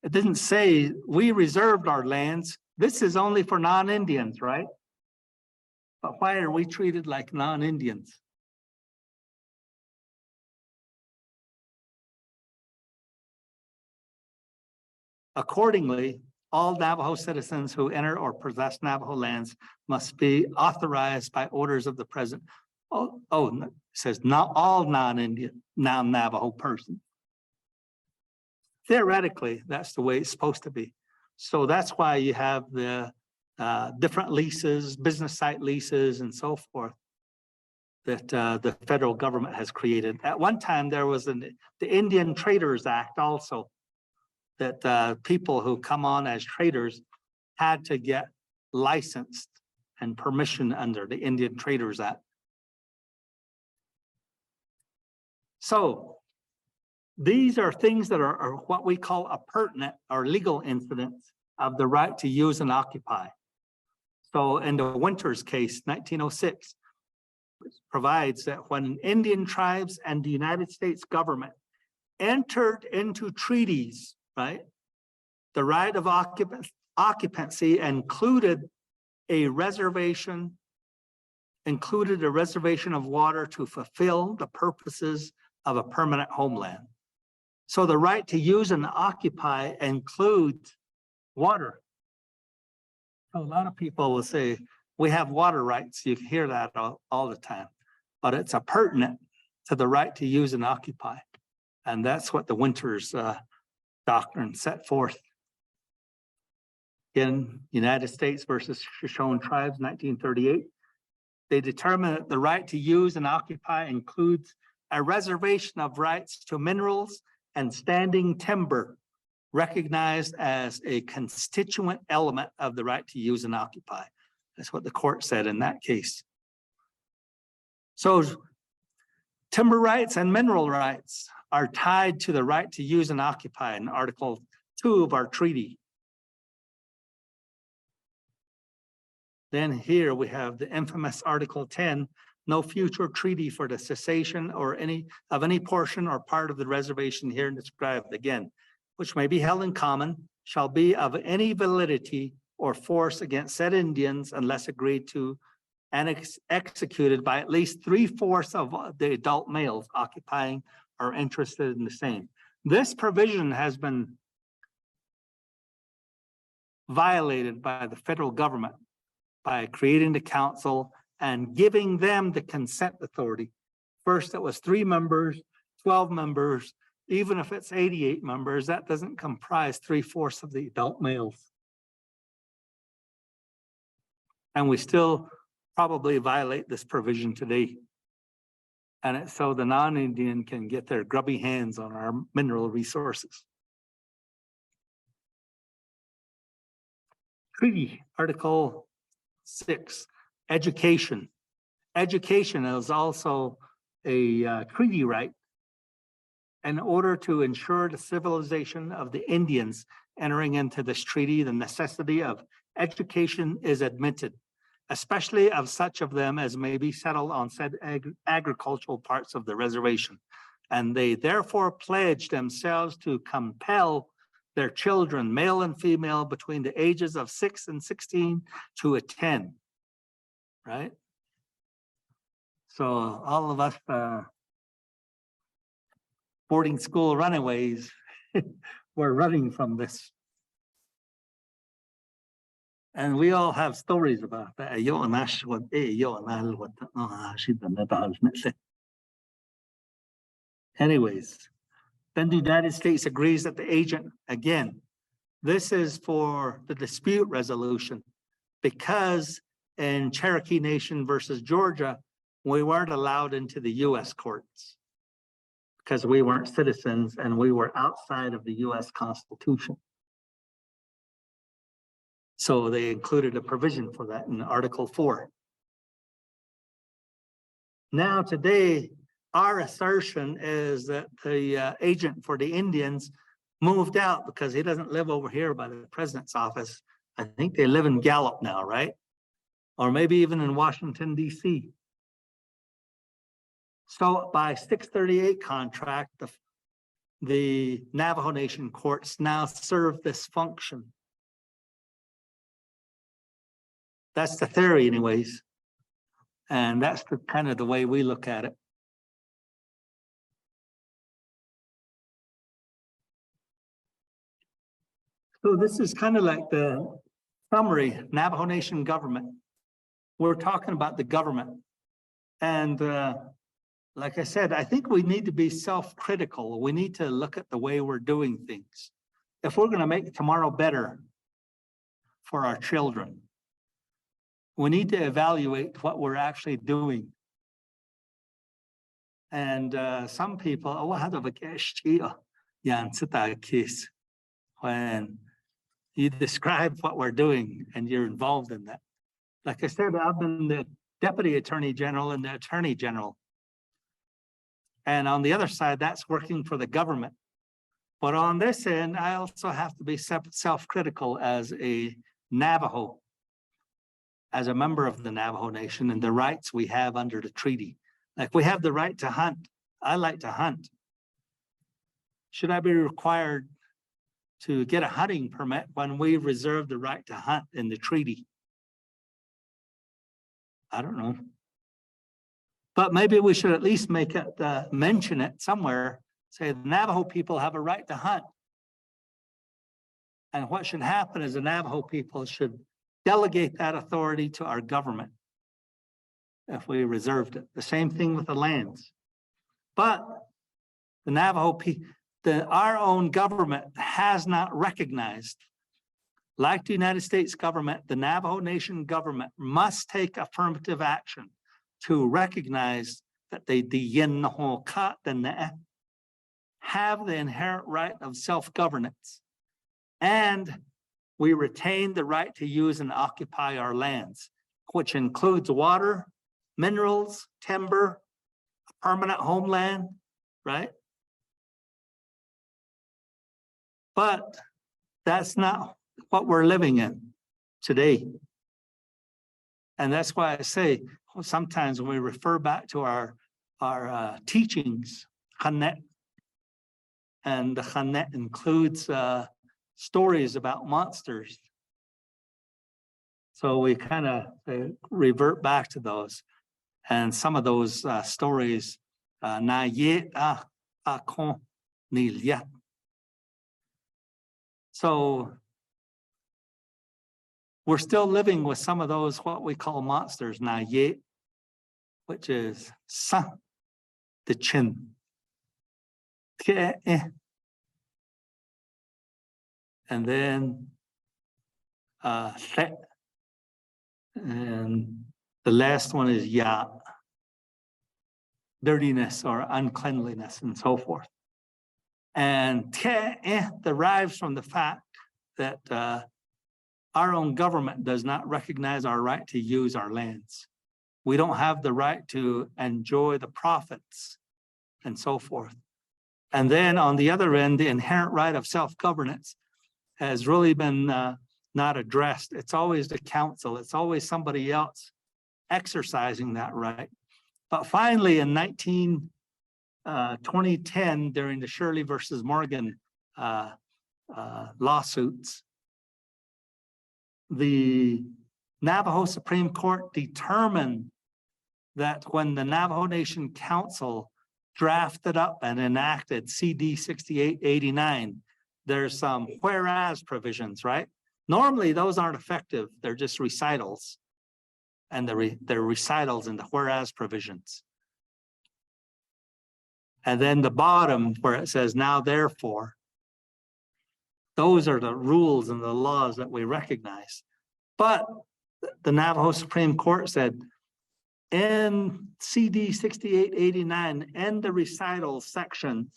It didn't say we reserved our lands. This is only for non-Indians, right? But why are we treated like non-Indians? Accordingly, all Navajo citizens who enter or possess Navajo lands must be authorized by orders of the president. It says not all non-Indian, non-Navajo persons. Theoretically, that's the way it's supposed to be. So that's why you have the different leases, business site leases, and so forth. that the federal government has created. At one time, there was the Indian Traders Act also, that people who come on as traders had to get licensed and permission under the Indian Traders Act. So these are things that are what we call appurtenant or legal incidents of the right to use and occupy. So in the Winters case, 1906, provides that when Indian tribes and the United States government entered into treaties, right, the right of occupancy included a reservation of water to fulfill the purposes of a permanent homeland. So the right to use and occupy includes water. So a lot of people will say, we have water rights. You hear that all the time, but it's appurtenant to the right to use and occupy. And that's what the Winters doctrine set forth. In United States versus Shoshone Tribes, 1938, they determined that the right to use and occupy includes a reservation of rights to minerals and standing timber, recognized as a constituent element of the right to use and occupy. That's what the court said in that case. So timber rights and mineral rights are tied to the right to use and occupy in Article 2 of our treaty. Then here we have the infamous Article 10, no future treaty for the cessation or any portion or part of the reservation here described again, which may be held in common, shall be of any validity or force against said Indians unless agreed to and executed by at least 3/4 of the adult males occupying or interested in the same. This provision has been violated by the federal government by creating the council and giving them the consent authority. First, it was 3 members, 12 members. Even if it's 88 members, that doesn't comprise 3/4 of the adult males. And we still probably violate this provision today. And it's so the non-Indian can get their grubby hands on our mineral resources. Treaty, Article 6, education. Education is also a treaty right in order to ensure the civilization of the Indians entering into this treaty. The necessity of education is admitted, especially of such of them as may be settled on said agricultural parts of the reservation. And they therefore pledge themselves to compel their children, male and female, between the ages of 6 and 16 to attend, right? So all of us boarding school runaways were running from this. And we all have stories about that. Anyways, then the United States agrees that the agent, again, this is for the dispute resolution, because in Cherokee Nation versus Georgia, we weren't allowed into the US courts because we weren't citizens and we were outside of the US Constitution. So they included a provision for that in Article 4. Now today, our assertion is that the agent for the Indians moved out because he doesn't live over here by the president's office. I think they live in Gallup now, right? Or maybe even in Washington, D.C. So by 638 contract, the Navajo Nation courts now serve this function. That's the theory anyways. And that's the kind of the way we look at it. So this is kind of like the summary, Navajo Nation government. We're talking about the government. And like I said, I think we need to be self-critical. We need to look at the way we're doing things. If we're going to make tomorrow better for our children, we need to evaluate what we're actually doing And some people, oh, I have a case when you describe what we're doing and you're involved in that. Like I said, I've been the Deputy Attorney General and the Attorney General. And on the other side, that's working for the government. But on this end, I also have to be self-critical as a Navajo, as a member of the Navajo Nation and the rights we have under the treaty. Like we have the right to hunt. I like to hunt. Should I be required to get a hunting permit when we reserve the right to hunt in the treaty? I don't know. But maybe we should at least make it, mention it somewhere, say the Navajo people have a right to hunt. And what should happen is the Navajo people should delegate that authority to our government if we reserved it. The same thing with the lands. But the Navajo people, our own government has not recognized, like the United States government, the Navajo Nation government must take affirmative action to recognize that they have the inherent right of self-governance. And we retain the right to use and occupy our lands, which includes water, minerals, timber, a permanent homeland, right? But that's not what we're living in today. And that's why I say sometimes when we refer back to our teachings, Hanet, and the Hanet includes stories about monsters. So we kind of revert back to those. And some of those stories, na ye a kon ni liat. So we're still living with some of those, what we call monsters, na ye, which is sa, the chin. And then and the last one is ya, dirtiness or uncleanliness and so forth. And derives from the fact that our own government does not recognize our right to use our lands. We don't have the right to enjoy the profits and so forth. And then on the other end, the inherent right of self-governance has really been not addressed. It's always the council. It's always somebody else exercising that right. But finally, in 2010, during the Shirley versus Morgan lawsuits, the Navajo Supreme Court determined that when the Navajo Nation Council drafted up and enacted CD 6889, there's some whereas provisions, right? Normally those aren't effective, they're just recitals. And they're recitals in the whereas provisions. And then the bottom where it says now therefore, those are the rules and the laws that we recognize. But the Navajo Supreme Court said in CD 6889, in the recital section,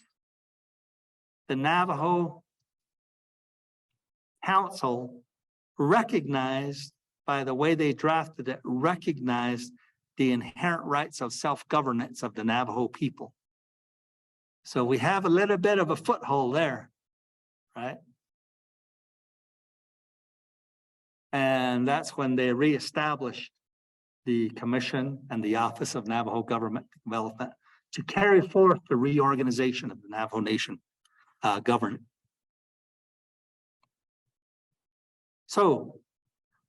the Navajo Council recognized, by the way they drafted it, recognized the inherent rights of self-governance of the Navajo people. So we have a little bit of a foothold there, right? And that's when they reestablished the Commission and the Office of Navajo Government Development to carry forth the reorganization of the Navajo Nation government. So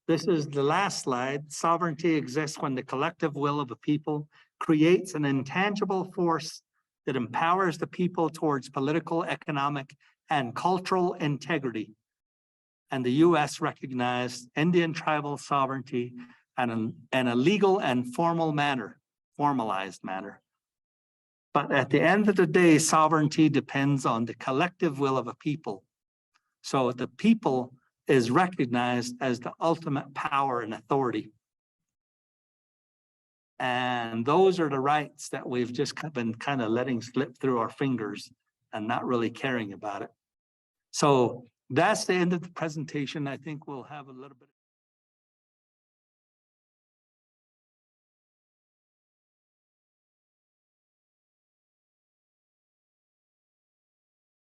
this is the last slide. Sovereignty exists when the collective will of a people creates an intangible force that empowers the people towards political, economic, and cultural integrity. And the U.S. recognized Indian tribal sovereignty in a legal and formal manner, formalized manner. But at the end of the day, sovereignty depends on the collective will of a people. So the people is recognized as the ultimate power and authority. And those are the rights that we've just been kind of letting slip through our fingers and not really caring about it. So that's the end of the presentation. I think we'll have a little bit.